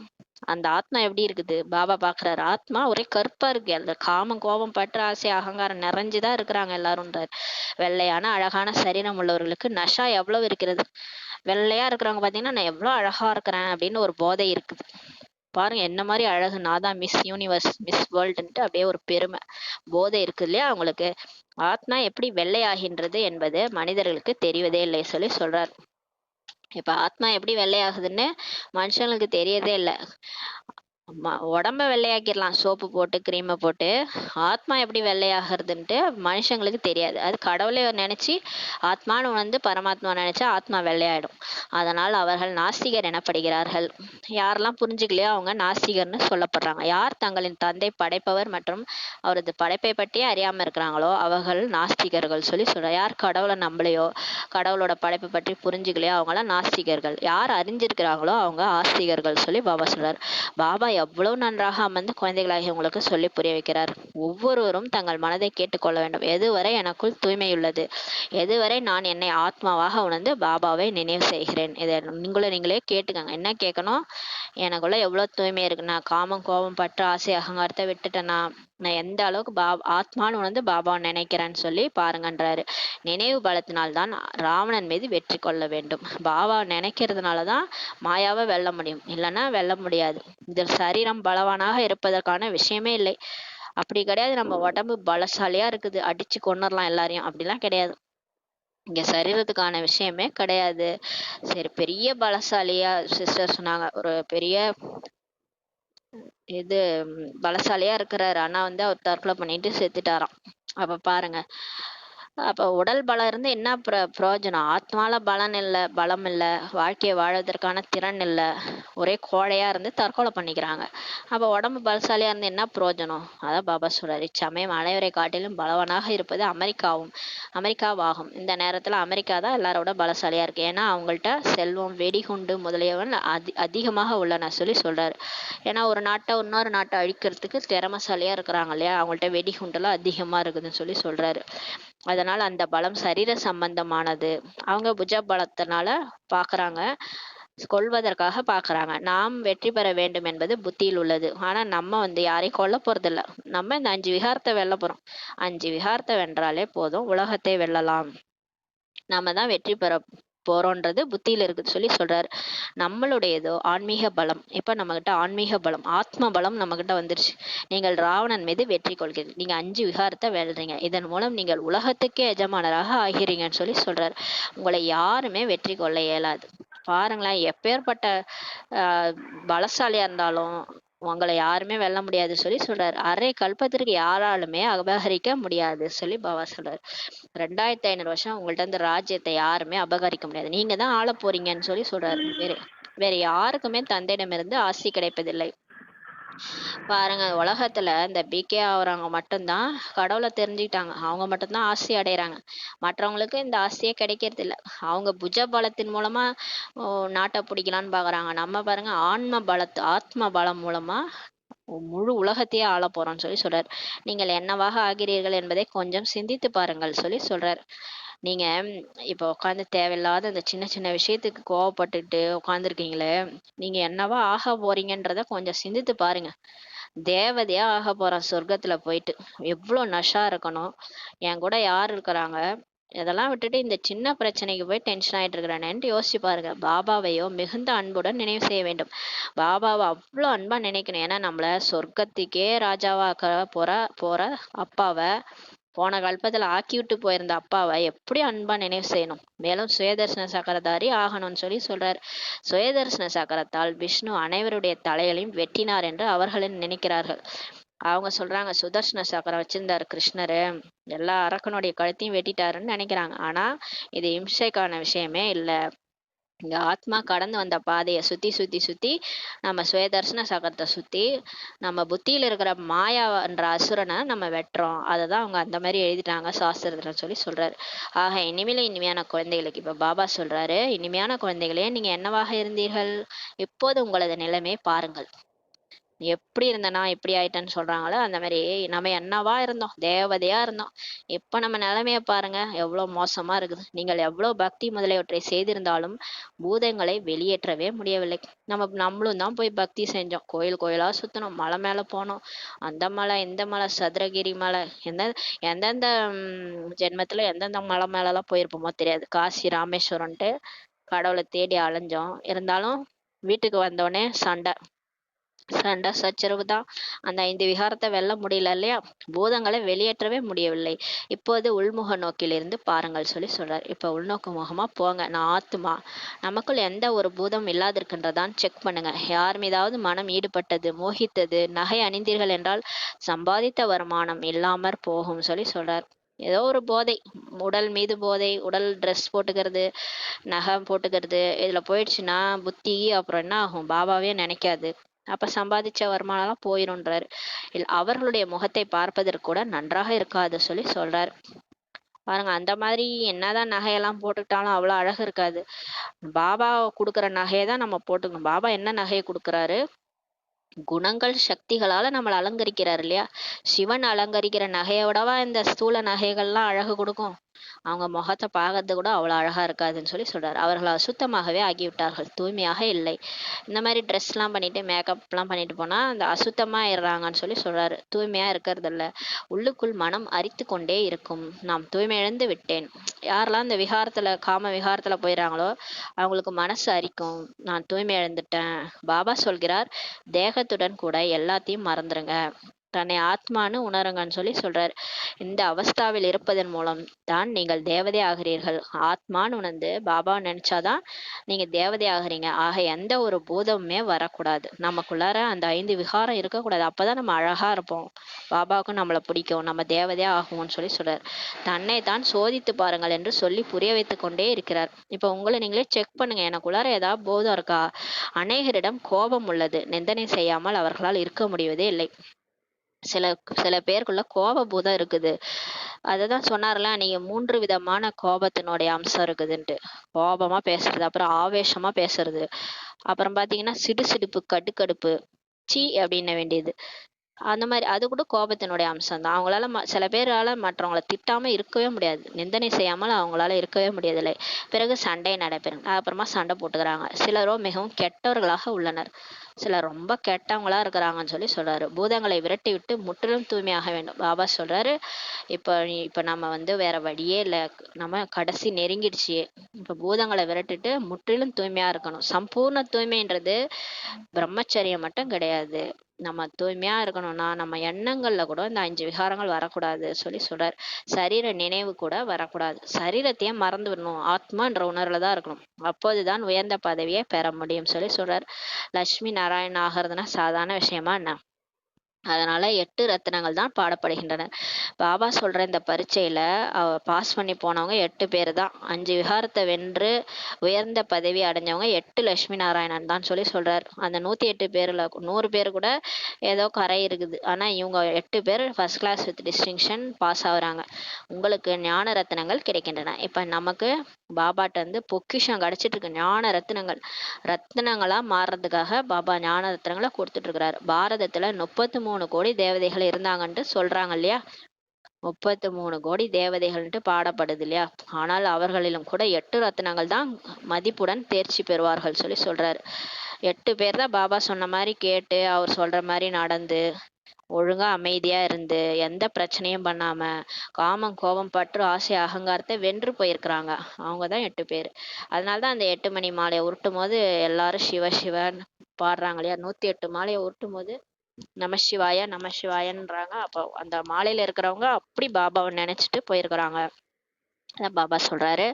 [SPEAKER 1] அந்த ஆத்மா எப்படி இருக்குது? பாபா பாக்குறாரு, ஆத்மா ஒரே கருப்பா இருக்கு. அந்த காமம், கோபம், பற்று, ஆசை, அகங்காரம் நிறைஞ்சுதான் இருக்கிறாங்க எல்லாரும்ன்றாரு. வெள்ளையான அழகான சரீரம் உள்ளவர்களுக்கு நஷா எவ்வளவு இருக்கிறது. வெள்ளையா இருக்கிறவங்க பாத்தீங்கன்னா நான் எவ்வளவு அழகா இருக்கிறேன் அப்படின்னு ஒரு போதை இருக்குது. பாருங்க என்ன மாதிரி அழகு, நான் தான் மிஸ் யூனிவர்ஸ், மிஸ் வேர்ல்டுன்ட்டு அப்படியே ஒரு பெருமை, போதை இருக்கு இல்லையா அவங்களுக்கு. ஆத்மா எப்படி வெள்ளையாகின்றது என்பது மனிதர்களுக்கு தெரிவதே இல்லை சொல்லி சொல்றார். இப்ப ஆத்மா எப்படி வெள்ளையாகுதுன்னு மனுஷங்களுக்கு தெரியறதே இல்லை. உடம்ப வெள்ளையாக்கிடலாம் சோப்பு போட்டு, கிரீமை போட்டு. ஆத்மா எப்படி வெள்ளையாகிறதுன்ட்டு மனுஷங்களுக்கு தெரியாது. அது கடவுளை நினைச்சு ஆத்மான்னு உணர்ந்து பரமாத்மா நினைச்சா ஆத்மா வெள்ளையாயிடும். அதனால் அவர்கள் நாஸ்திகர் எனப்படுகிறார்கள். யாரெல்லாம் புரிஞ்சுக்கலையோ அவங்க நாஸ்திகர்னு சொல்லப்படுறாங்க. யார் தங்களின் தந்தை படைப்பவர் மற்றும் அவரது படைப்பை பற்றியே அறியாம இருக்கிறாங்களோ அவர்கள் நாஸ்திகர்கள் சொல்லி சொல்ற. யார் கடவுளை நம்பலையோ, கடவுளோட படைப்பை பற்றி புரிஞ்சுக்கலையோ அவங்களாம் நாஸ்திகர்கள். யார் அறிஞ்சிருக்கிறாங்களோ அவங்க ஆஸ்திகர்கள் சொல்லி பாபா சொல்றாரு. பாபா எவ்வளவு நன்றாக அமர்ந்து குழந்தைகளாகிய உங்களுக்கு சொல்லி புரிய வைக்கிறார். ஒவ்வொருவரும் தங்கள் மனதை கேட்டுக்கொள்ள வேண்டும். எதுவரை எனக்குள் தூய்மையுள்ளது, எதுவரை நான் என்னை ஆத்மாவாக உணர்ந்து பாபாவை நினைவு செய்கிறேன். இதை நீங்களே கேட்டுக்கங்க. என்ன கேட்கணும்? எனக்குள்ள எவ்வளவு தூய்மை இருக்கு, நான் காமம் கோபம் பற்று ஆசை அகங்காரத்தை விட்டுட்டேனா, நான் எந்த அளவுக்கு ஆத்மான்னு உணர்ந்து பாபாவை நினைக்கிறேன்னு சொல்லி பாருங்கன்றாரு. நினைவு பலத்தினால்தான் ராவணன் மீது வெற்றி கொள்ள வேண்டும். பாபா நினைக்கிறதுனாலதான் மாயாவை வெல்ல முடியும், இல்லைன்னா வெல்ல முடியாது. இதில் சரீரம் பலவானாக இருப்பதற்கான விஷயமே இல்லை. அப்படி கிடையாது. நம்ம உடம்பு பலசாலியா இருக்குது, அடிச்சு கொண்டுடலாம் எல்லாரையும், அப்படிலாம் கிடையாது. இங்க சரீரத்துக்கான விஷயமே கிடையாது. சரி, பெரிய பலசாலியா சிஸ்டர் சொன்னாங்க, ஒரு பெரிய இது பலசாலியா இருக்கிறாரு, ஆனா அவர் தற்கொலை பண்ணிட்டு செத்துட்டாராம். அப்ப பாருங்க, அப்ப உடல் பலம் இருந்து என்ன பிரயோஜனம்? ஆத்மால பலம் இல்ல, வாழ்க்கையை வாழ்வதற்கான திறன் இல்ல, ஒரே கோழையா இருந்து தற்கொலை பண்ணிக்கிறாங்க. அப்ப உடம்பு பலசாலியா இருந்து என்ன பிரயோஜனம்? அதான் பாபா சொல்றாரு, இச்சமயம் அனைவரை காட்டிலும் பலவானாக இருப்பது அமெரிக்காவாகும். இந்த நேரத்துல அமெரிக்கா தான் எல்லாரோட பலசாலியா இருக்கு. ஏன்னா அவங்கள்ட்ட செல்வம், வெடிகுண்டு முதலியவன் அதிகமாக உள்ளன சொல்லி சொல்றாரு. ஏன்னா ஒரு நாட்டை இன்னொரு நாட்டை அழிக்கிறதுக்கு திறமசாலியா இருக்கிறாங்க இல்லையா, அவங்கள்ட்ட வெடிகுண்டெல்லாம் அதிகமா இருக்குதுன்னு சொல்லி சொல்றாரு. அதனால அந்த பலம் சரீர சம்பந்தமானது. அவங்க புஜ பலத்தினால பாக்குறாங்க, கொல்வதற்காக பாக்குறாங்க. நாம் வெற்றி பெற வேண்டும் என்பது புத்தியில் உள்ளது. ஆனா நம்ம யாரையும் கொல்ல போறது இல்ல. நம்ம இந்த 5 விகாரத்தை வெல்ல போறோம். 5 விகாரத்தை வென்றாலே போதும், உலகத்தை வெல்லலாம். நாம தான் வெற்றி பெற போறோன்றது புத்தியில இருக்குது சொல்லி சொல்றாரு. நம்மளுடையதோ ஆன்மீக பலம். இப்ப நம்ம கிட்ட ஆன்மீக பலம், ஆத்ம பலம் நம்ம கிட்ட வந்துருச்சு. நீங்கள் ராவணன் மீது வெற்றி கொள்கிறீங்க. நீங்க 5 விகாரத்தை வெல்றீங்க. இதன் மூலம் நீங்கள் உலகத்துக்கே எஜமானராக ஆகிறீங்கன்னு சொல்லி சொல்றாரு. உங்களை யாருமே வெற்றி கொள்ள இயலாது. பாருங்களேன், எப்பேற்பட்ட பலசாலியா இருந்தாலும் உங்களை யாருமே வெல்ல முடியாது சொல்லி சொல்றாரு. அரை கல்பத்திற்கு யாராலுமே அபகரிக்க முடியாது சொல்லி பாபா சொல்றாரு. 2500 வருஷம் உங்கள்ட்ட இருந்து ராஜ்யத்தை யாருமே அபகரிக்க முடியாது. நீங்க தான் ஆள போறீங்கன்னு சொல்லி சொல்றாரு. வேற யாருக்குமே தந்தையிடமிருந்து ஆசி கிடைப்பதில்லை. பாருங்க, உலகத்துல இந்த பிகே ஆகுறவங்க மட்டும்தான் கடவுளை தெரிஞ்சுக்கிட்டாங்க, அவங்க மட்டும்தான் ஆசி அடைறாங்க. மற்றவங்களுக்கு இந்த ஆசையே கிடைக்கிறது இல்ல. அவங்க புஜ பலத்தின் மூலமா நாட்டை பிடிக்கலான்னு பாக்குறாங்க. நம்ம பாருங்க, ஆத்ம பலம் மூலமா முழு உலகத்தையே ஆள போறோம்னு சொல்லி சொல்றாரு. நீங்கள் என்னவாக ஆகிறீர்கள் என்பதை கொஞ்சம் சிந்தித்து பாருங்கள் சொல்லி சொல்றாரு. நீங்க இப்ப உட்காந்து தேவையில்லாத இந்த சின்ன சின்ன விஷயத்துக்கு கோவப்பட்டுட்டு உட்காந்துருக்கீங்களே, நீங்க என்னவா ஆக போறீங்கன்றத கொஞ்சம் சிந்தித்து பாருங்க. தேவதையா ஆக போறான் சொர்க்கத்துல போயிட்டு. எவ்வளவு நஷா இருக்கணும், என் கூட யார் இருக்கிறாங்க, இதெல்லாம் விட்டுட்டு இந்த சின்ன பிரச்சனைக்கு போய் டென்ஷன் ஆயிட்டு இருக்கிறானேன்ட்டு யோசிச்சு பாருங்க. பாபாவையோ மிகுந்த அன்புடன் நினைவு செய்ய வேண்டும். பாபாவை அவ்வளோ அன்பா நினைக்கணும். ஏன்னா நம்மள சொர்க்கத்துக்கே ராஜாவாக்க போற அப்பாவை, போன கல்பத்துல ஆக்கி விட்டு போயிருந்த அப்பாவை எப்படி அன்பா நினைவு செய்யணும். மேலும் சுயதர்சன சக்கரதாரி ஆகணும்னு சொல்லி சொல்றாரு. சுயதர்சன சக்கரத்தால் விஷ்ணு அனைவருடைய தலைகளையும் வெட்டினார் என்று அவர்கள் நினைக்கிறார்கள். அவங்க சொல்றாங்க, சுதர்சன சக்கரம் வச்சிருந்தாரு கிருஷ்ணரு, எல்லா அரக்கனுடைய கழுத்தையும் வெட்டிட்டாருன்னு நினைக்கிறாங்க. ஆனா இது இம்சைக்கான விஷயமே இல்ல. இங்க ஆத்மா கடந்து வந்த பாதையை சுத்தி சுத்தி சுத்தி நம்ம சுயதர்சன சக்கரத்தை சுத்தி நம்ம புத்தியில இருக்கிற மாயான்ற அசுரனை நம்ம வெட்டுறோம். அததான் அவங்க அந்த மாதிரி எழுதிட்டாங்க சாஸ்திரத்துல சொல்லி சொல்றாரு. ஆக இனிமையான குழந்தைகளுக்கு இப்ப பாபா சொல்றாரு, இனிமையான குழந்தைகளே, நீங்க என்னவாக இருந்தீர்கள், இப்போது உங்களது நிலைமை பாருங்கள். எப்படி இருந்தனா இப்படி ஆயிட்டேன்னு சொல்றாங்களோ, அந்த மாதிரி நம்ம என்னவா இருந்தோம், தேவதையா இருந்தோம். இப்ப நம்ம நிலைமைய பாருங்க, எவ்வளவு மோசமா இருக்குது. நீங்கள் எவ்வளவு பக்தி முதலியவற்றை செய்திருந்தாலும் பூதங்களை வெளியேற்றவே முடியவில்லை. நம்மளும் தான் போய் பக்தி செஞ்சோம், கோயில் கோயிலா சுத்தணும், மலை மேல போனோம், அந்த மலை இந்த மலை சதுரகிரி மலை, எந்தெந்த ஜென்மத்துல எந்தெந்த மலை மேல எல்லாம் போயிருப்போமோ தெரியாது. காசி ராமேஸ்வரம்ட்டு கடவுளை தேடி அலைஞ்சோம். இருந்தாலும் வீட்டுக்கு வந்தோடனே சண்டை சச்சரவு தான். அந்த 5 விகாரத்தை வெல்ல முடியல இல்லையா, பூதங்களை வெளியேற்றவே முடியவில்லை. இப்போது உள்முக நோக்கிலிருந்து பாருங்கள் சொல்லி சொல்றாரு. இப்ப உள்நோக்கு முகமா போங்க. நான் ஆத்துமா, நமக்குள் எந்த ஒரு பூதம் இல்லாதிருக்கின்றதான் செக் பண்ணுங்க. யார் மீதாவது மனம் ஈடுபட்டது, மோகித்தது, நகை அணிந்தீர்கள் என்றால் சம்பாதித்த வருமானம் இல்லாமற் போகும் சொல்லி சொல்றார். ஏதோ ஒரு போதை, உடல் மீது போதை, உடல் ட்ரெஸ் போட்டுக்கிறது, நகை போட்டுக்கிறது, இதுல போயிடுச்சுன்னா புத்தி அப்புறம் என்ன ஆகும், பாபாவே நினைக்காது. அப்ப சம்பாதிச்ச வருமானம் எல்லாம் போயிருன்றாரு. அவர்களுடைய முகத்தை பார்ப்பதற்கு கூட நன்றாக இருக்காது சொல்லி சொல்றாரு. பாருங்க, அந்த மாதிரி என்னதான் நகையெல்லாம் போட்டுக்கிட்டாலும் அவ்வளவு அழகு இருக்காது. பாபா கொடுக்குற நகையை தான் நம்ம போட்டுக்கணும். பாபா என்ன நகையை கொடுக்குறாரு, குணங்கள் சக்திகளால நம்மள அலங்கரிக்கிறார் இல்லையா? சிவன் அலங்கரிக்கிற நகைய விடவா இந்த ஸ்தூல நகைகள்லாம் அழகு கொடுக்கும்? அவங்க முகத்த பார்க்கறது கூட அவ்வளோ அழகா இருக்காதுன்னு சொல்றாரு. அவர்கள் அசுத்தமாகவே ஆகிவிட்டார்கள், தூய்மையாக இல்லை. இந்த மாதிரி ட்ரெஸ்லாம் பண்ணிட்டு மேக்கப்லாம் பண்ணிட்டு போனா அந்த அசுத்தமா ஆயிடுறாங்கன்னு சொல்றாரு. தூய்மையா இருக்கிறது இல்ல. உள்ளுக்குள் மனம் அரித்து கொண்டே இருக்கும். நாம் தூய்மை இழந்து விட்டேன். யாரெல்லாம் இந்த விகாரத்துல காம விகாரத்துல போயிடறாங்களோ அவங்களுக்கு மனசு அரிக்கும். நான் தூய்மை இழந்துட்டேன். பாபா சொல்கிறார், தேகத்துடன் கூட எல்லாத்தையும் மறந்துருங்க, தன்னை ஆத்மான்னு உணருங்கன்னு சொல்றாரு. இந்த அவஸ்தாவில் இருப்பதன் மூலம் தான் நீங்கள் தேவதை ஆகிறீர்கள். ஆத்மான்னு உணர்ந்து பாபாவை நினைச்சாதான் நீங்க தேவதை ஆகுறீங்க. ஆக எந்த ஒரு பூதமுமே வரக்கூடாது நமக்குள்ளார. அந்த 5 விகாரம் இருக்கக்கூடாது. அப்பதான் நம்ம அழகா இருப்போம், பாபாவுக்கும் நம்மளை பிடிக்கும், நம்ம தேவதையா ஆகும்னு சொல்றாரு. தன்னை தான் சோதித்து பாருங்கள் என்று சொல்லி புரிய வைத்து கொண்டே இருக்கிறார். இப்ப உங்களை நீங்களே செக் பண்ணுங்க, எனக்குள்ளார ஏதாவது போதம் இருக்கா? அநேகரிடம் கோபம் உள்ளது, நிந்தனை செய்யாமல் அவர்களால் இருக்க முடிவதே இல்லை. சில சில பேருக்குள்ள கோப பூதம் இருக்குது. அததான் சொன்னார்ல, நீங்க 3 விதமான கோபத்தினுடைய அம்சம் இருக்குதுன்ட்டு. கோபமா பேசுறது, அப்புறம் ஆவேசமா பேசுறது, அப்புறம் பாத்தீங்கன்னா சிடுசிடுப்பு, கடுக்கடுப்பு, சீ அப்படின்னு வேண்டியது. அந்த மாதிரி அது கூட கோபத்தினுடைய அம்சம் தான். அவங்களால சில பேரால மற்றவங்களை திட்டாம இருக்கவே முடியாது, நிந்தனை செய்யாமல் அவங்களால இருக்கவே முடியதில்லை. பிறகு சண்டை நடைபெறும், அப்புறமா சண்டை போட்டுக்கிறாங்க. சிலரோ மிகவும் கெட்டவர்களாக உள்ளனர், சிலர் ரொம்ப கெட்டவங்களா இருக்கிறாங்கன்னு சொல்றாரு. பூதங்களை விரட்டி விட்டு முற்றிலும் தூய்மையாக வேண்டும். பாபா சொல்றாரு, இப்ப நம்ம வேற வழியே இல்லை, நம்ம கடைசி நெருங்கிடுச்சு. இப்ப பூதங்களை விரட்டிட்டு முற்றிலும் தூய்மையா இருக்கணும். சம்பூர்ண தூய்மைன்றது பிரம்மச்சரியம் மட்டும் கிடையாது. நம்ம தூய்மையா இருக்கணும்னா நம்ம எண்ணங்கள்ல கூட இந்த 5 விகாரங்கள் வரக்கூடாது சொல்றாரு. சரீர நினைவு கூட வரக்கூடாது. சரீரத்தையே மறந்து விடணும், ஆத்மான்ற உணர்வுல தான் இருக்கணும். அப்போதுதான் உயர்ந்த பதவியை பெற முடியும் சொல்றாரு. லட்சுமி நாராயணன் ஆகிறதுனா சாதாரண விஷயமா என்ன? அதனால 8 ரத்தினங்கள் தான் பாடப்படுகின்றன. பாபா சொல்ற இந்த பரீட்சையில பாஸ் பண்ணி போனவங்க 8 பேர் தான். 5 விகாரத்தை வென்று உயர்ந்த பதவி அடைஞ்சவங்க 8 லட்சுமி நாராயணன் தான் சொல்றாரு. அந்த 108 பேர்ல 100 பேர் கூட ஏதோ கரை இருக்குது. ஆனா இவங்க 8 பேர் first class with distinction pass ஆகுறாங்க. உங்களுக்கு ஞான ரத்தினங்கள் கிடைக்கின்றன. இப்ப நமக்கு பாபாட்ட பொக்கிஷம் கிடைச்சிட்டு இருக்கு, ஞான ரத்தினங்கள். ரத்தினங்களா மாறுறதுக்காக பாபா ஞான ரத்தினங்களை கொடுத்துட்டு இருக்கிறாரு. பாரதத்துல 33 கோடி தேவதைகள் இருந்தாங்கன்ட்டு சொல்றாங்க இல்லையா? 33 கோடி தேவதைகள்ட்டு பாடப்படுது இல்லையா? ஆனால் அவர்களிலும் கூட 8 ரத்தினங்கள் தான் மதிப்புடன் தேர்ச்சி பெறுவார்கள் சொல்றாரு. 8 பேர் தான் பாபா சொன்ன மாதிரி கேட்டு அவர் சொல்ற மாதிரி நடந்து ஒழுங்கா அமைதியா இருந்து எந்த பிரச்சனையும் பண்ணாம காமம், கோபம், பற்று, ஆசை, அகங்காரத்தை வென்று போயிருக்கிறாங்க. அவங்கதான் 8 பேர். அதனாலதான் அந்த 8 மணி மாலையை உருட்டும் போது எல்லாரும் சிவ சிவன் பாடுறாங்க இல்லையா? 108 மாலையை உருட்டும் போது நமசிவாய நமசிவாயன்றாங்க. அப்போ அந்த மாலையில இருக்கிறவங்க அப்படி பாபாவை நினைச்சிட்டு போயிருக்கிறாங்க. அதான் பாபா சொல்றாரு,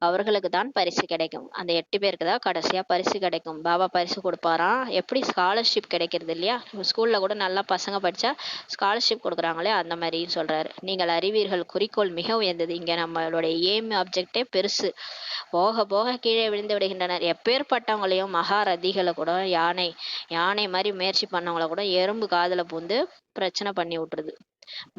[SPEAKER 1] அவர்களுக்கு தான் பரிசு கிடைக்கும். அந்த 8 பேருக்கு தான் கடைசியா பரிசு கிடைக்கும். பாபா பரிசு கொடுப்பாராம். எப்படி ஸ்காலர்ஷிப் கிடைக்கிறது இல்லையா? ஸ்கூல்ல கூட நல்லா பசங்க படிச்சா ஸ்காலர்ஷிப் கொடுக்குறாங்களே, அந்த மாதிரின்னு சொல்றாரு. நீங்கள் அறிவீர்கள், குறிக்கோள் மிக உயர்ந்தது. இங்க நம்மளுடைய எய்ம் ஆப்ஜெக்டே பெருசு. போக போக கீழே விழுந்து விடுகின்றனர். எப்பேற்பட்டவங்களையும் மகாரதிகளை கூட யானை யானை மாதிரி முயற்சி பண்ணவங்கள கூட எறும்பு காதுல பூந்து பிரச்சனை பண்ணி விட்டுருது.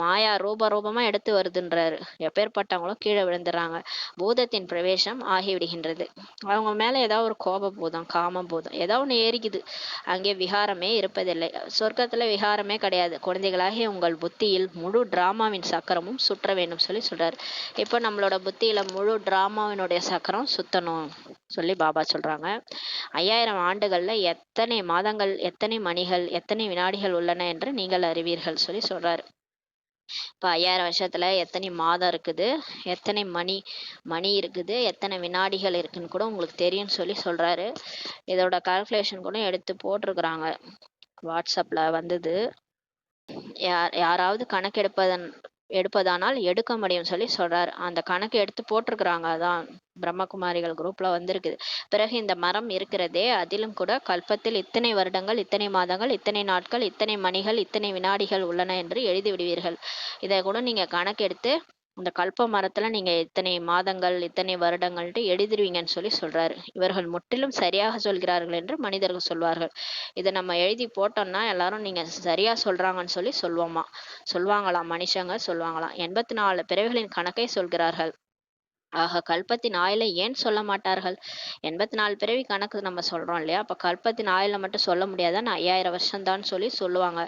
[SPEAKER 1] மாயா ரூபமா எடுத்து வருதுன்றாரு. எப்பேற்பட்டவங்களும் கீழே விழுந்துடுறாங்க. பூதத்தின் பிரவேசம் ஆகிவிடுகின்றது. அவங்க மேல ஏதாவது ஒரு கோப பூதம், காம பூதம் ஏதாவது ஒண்ணு ஏறிக்குது. அங்கே விகாரமே இருப்பதில்லை. சொர்க்கத்துல விகாரமே கிடையாது. குழந்தைகளாகிய உங்கள் புத்தியில் முழு டிராமாவின் சக்கரமும் சுற்ற வேண்டும் சொல்றாரு. இப்ப நம்மளோட புத்தியில முழு டிராமாவினுடைய சக்கரம் சுத்தணும் பாபா சொல்றாங்க. 5000 ஆண்டுகள்ல எத்தனை மாதங்கள், எத்தனை மணிகள், எத்தனை வினாடிகள் உள்ளன என்று நீங்கள் அறிவீர்கள் சொல்றாரு. இப்ப 5000 வருஷத்துல எத்தனை மாதம் இருக்குது, எத்தனை மணி இருக்குது, எத்தனை வினாடிகள் இருக்குன்னு கூட உங்களுக்கு தெரியும்னு சொல்றாரு. இதோட கால்குலேஷன் கூட எடுத்து போட்டிருக்கிறாங்க, வாட்ஸ்அப்ல வந்தது. யாராவது எடுப்பதானால் எடுக்க முடியும் சொல்றாரு. அந்த கணக்கு எடுத்து போட்டிருக்கிறாங்க. அதான் பிரம்மகுமாரிகள் குரூப்ல வந்திருக்குது. பிறகு இந்த மரம் இருக்கிறதே, அதிலும் கூட கல்பத்தில் இத்தனை வருடங்கள், இத்தனை மாதங்கள், இத்தனை நாட்கள், இத்தனை மணிகள், இத்தனை வினாடிகள் உள்ளன என்று எழுதி விடுவீர்கள். இதை கூட நீங்க கணக்கெடுத்து இந்த கல்ப மரத்துல நீங்க இத்தனை மாதங்கள், இத்தனை வருடங்கள்ட்டு எழுதிருவீங்கன்னு சொல்றாரு. இவர்கள் முற்றிலும் சரியாக சொல்கிறார்கள் என்று மனிதர்கள் சொல்வார்கள். இதை நம்ம எழுதி போட்டோம்னா எல்லாரும் நீங்க சரியா சொல்றாங்கன்னு சொல்லுவாங்களாம். மனுஷங்க சொல்லுவாங்களாம். 84 பிறவிகளின் கணக்கை சொல்கிறார்கள். ஆக கல்பத்தின் ஆயுளை ஏன் சொல்ல மாட்டார்கள்? 84 பிறவி கணக்கு நம்ம சொல்றோம் இல்லையா? அப்ப கல்பத்தின் ஆயுள மட்டும் சொல்ல முடியாதா? நான் 5000 வருஷம் தான் சொல்லி சொல்லுவாங்க.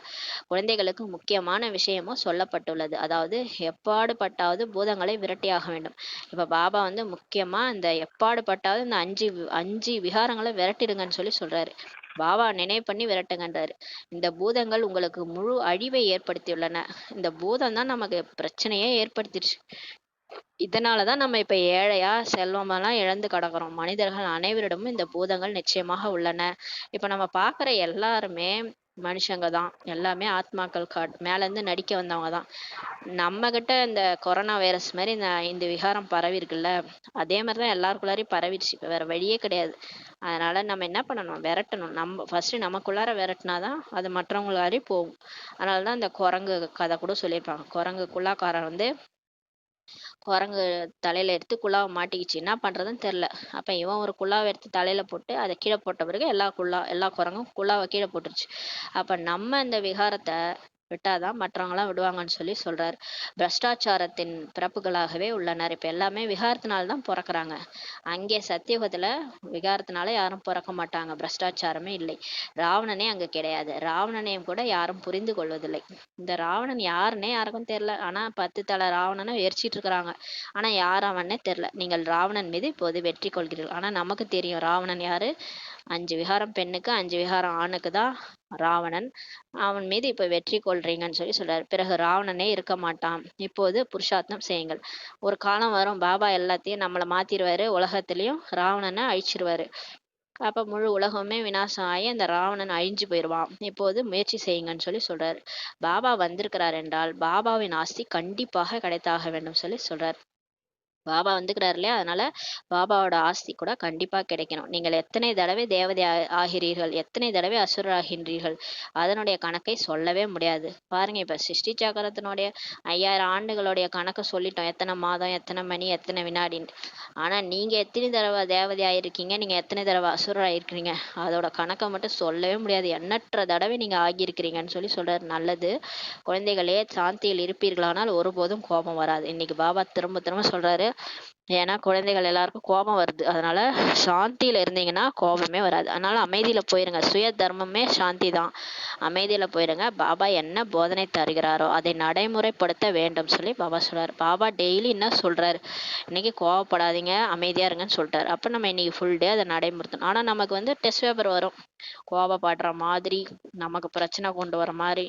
[SPEAKER 1] குழந்தைகளுக்கு முக்கியமான விஷயமும் சொல்லப்பட்டுள்ளது. அதாவது எப்பாடு பட்டாவது பூதங்களை விரட்டியாக வேண்டும். இப்ப பாபா வந்து முக்கியமா இந்த எப்பாடு பட்டாவது இந்த 5 விகாரங்கள விரட்டிடுங்கன்னு சொல்லி சொல்றாரு. பாபா நினைவு பண்ணி விரட்டுங்கன்றாரு. இந்த பூதங்கள் உங்களுக்கு முழு அழிவை ஏற்படுத்தியுள்ளன. இந்த பூதம் தான் நமக்கு பிரச்சனையே ஏற்படுத்திடுச்சு. இதனாலதான் நம்ம இப்ப ஏழையா செல்வமெல்லாம் இழந்து கிடக்குறோம். மனிதர்கள் அனைவரிடமும் இந்த பூதங்கள் நிச்சயமாக உள்ளன. இப்ப நம்ம பாக்குற எல்லாருமே மனுஷங்க தான். எல்லாமே ஆத்மாக்கள் மேல இருந்து நடிக்க வந்தவங்க தான். நம்ம கிட்ட இந்த கொரோனா வைரஸ் மாதிரி இந்த 5 விகாரம் பரவி இருக்குல்ல, அதே மாதிரிதான் எல்லாருக்குள்ளாரையும் பரவிடுச்சு. இப்ப வேற வழியே கிடையாது. அதனால நம்ம என்ன பண்ணணும்? விரட்டணும். நம்ம ஃபர்ஸ்ட் நமக்குள்ளார விரட்டினாதான் அது மற்றவங்களாரையும் போகும். அதனாலதான் இந்த குரங்கு கதை கூட சொல்லியிருப்பாங்க. குரங்கு குல்லாக்காரன் வந்து குரங்கு தலையில எடுத்து குல்லாவை மாட்டிக்கிச்சு. என்ன பண்றதுன்னு தெரியல. அப்ப இவன் ஒரு குல்லாவை எடுத்து தலையில போட்டு அதை கீழே போட்ட பிறகு எல்லா குரங்கும் குல்லாவை கீழே போட்டுருச்சு. அப்ப நம்ம இந்த விகாரத்தை விட்டாதான் மற்றவங்களாம் விடுவாங்கன்னு சொல்லி சொல்றாரு. பிரஷ்டாச்சாரத்தின் பிறப்புகளாகவே உள்ளனர். இப்ப எல்லாமே விகாரத்தினால தான் பிறக்குறாங்க. அங்கே சத்தியுகத்துல விகாரத்தினால யாரும் பிறக்க மாட்டாங்க. பிரஷ்டாச்சாரமே இல்லை. ராவணனே அங்க கிடையாது. ராவணனையும் கூட யாரும் புரிந்து கொள்வதில்லை. இந்த ராவணன் யாருன்னே யாருக்கும் தெரியல. ஆனா 10 தலை ராவணனை எரிச்சிட்டு இருக்கிறாங்க. ஆனா யார் அவன்னே தெரியல. நீங்கள் ராவணன் மீது இப்போது வெற்றி கொள்கிறீர்கள். ஆனா நமக்கு தெரியும் ராவணன் யாரு. 5 விகாரம் பெண்ணுக்கு 5 விகாரம் ஆணுக்கு தான் ராவணன். அவன் மீது இப்ப வெற்றி கொள்றீங்கன்னு சொல்லி சொல்றாரு. பிறகு ராவணனே இருக்க மாட்டான். இப்போது புருஷார்த்தம் செய்யுங்கள். ஒரு காலம் வரும் பாபா எல்லாத்தையும் நம்மள மாத்திருவாரு. உலகத்திலயும் ராவணனை அழிச்சிருவாரு. அப்ப முழு உலகமே விநாசம் ஆகி அந்த ராவணன் அழிஞ்சு போயிடுவான். இப்போது முயற்சி செய்யுங்கன்னு சொல்லி சொல்றாரு. பாபா வந்திருக்கிறார் என்றால் பாபாவின் ஆஸ்தி கண்டிப்பாக கிடைத்தாக வேண்டும் சொல்லி சொல்றாரு. பாபா வந்துக்கிறாரு இல்லையா? அதனால பாபாவோட ஆஸ்தி கூட கண்டிப்பா கிடைக்கணும். நீங்கள் எத்தனை தடவை தேவதை ஆகிறீர்கள், எத்தனை தடவை அசுரராகின்றீர்கள், அதனுடைய கணக்கை சொல்லவே முடியாது. பாருங்க, இப்ப சிருஷ்டி சக்கரத்தினுடைய 5000 ஆண்டுகளுடைய கணக்கு சொல்லிட்டோம். எத்தனை மாதம், எத்தனை மணி, எத்தனை வினாடின்னு. ஆனா நீங்க எத்தனை தடவை தேவதை ஆயிருக்கீங்க, நீங்க எத்தனை தடவை அசுரர் ஆயிருக்கிறீங்க, அதோட கணக்கை மட்டும் சொல்லவே முடியாது. எண்ணற்ற தடவை நீங்க ஆகியிருக்கிறீங்கன்னு சொல்லி சொல்றாரு. நல்லது குழந்தைகளே, சாந்தியில் இருப்பீர்களானால் ஒருபோதும் கோபம் வராது. இன்னைக்கு பாபா திரும்ப திரும்ப சொல்றாரு. ஏன்னா குழந்தைகள் எல்லாருக்கும் கோபம் வருது. அதனால சாந்தியில இருந்தீங்கன்னா கோபமே வராது. அதனால அமைதியில போயிருங்க. சுய தர்மமே சாந்தி தான். அமைதியில போயிருங்க. பாபா என்ன போதனை தருகிறாரோ அதை நடைமுறைப்படுத்த வேண்டும் சொல்லி பாபா சொல்றாரு. பாபா டெய்லி என்ன சொல்றாரு? இன்னைக்கு கோவப்படாதீங்க, அமைதியா இருங்கன்னு சொல்லிட்டாரு. அப்ப நம்ம இன்னைக்கு ஃபுல் டே அதை நடைமுறுத்தணும். ஆனா நமக்கு வந்து டெஸ்ட் பேப்பர் வரும். கோபப்படுற மாதிரி, நமக்கு பிரச்சனை கொண்டு வர மாதிரி,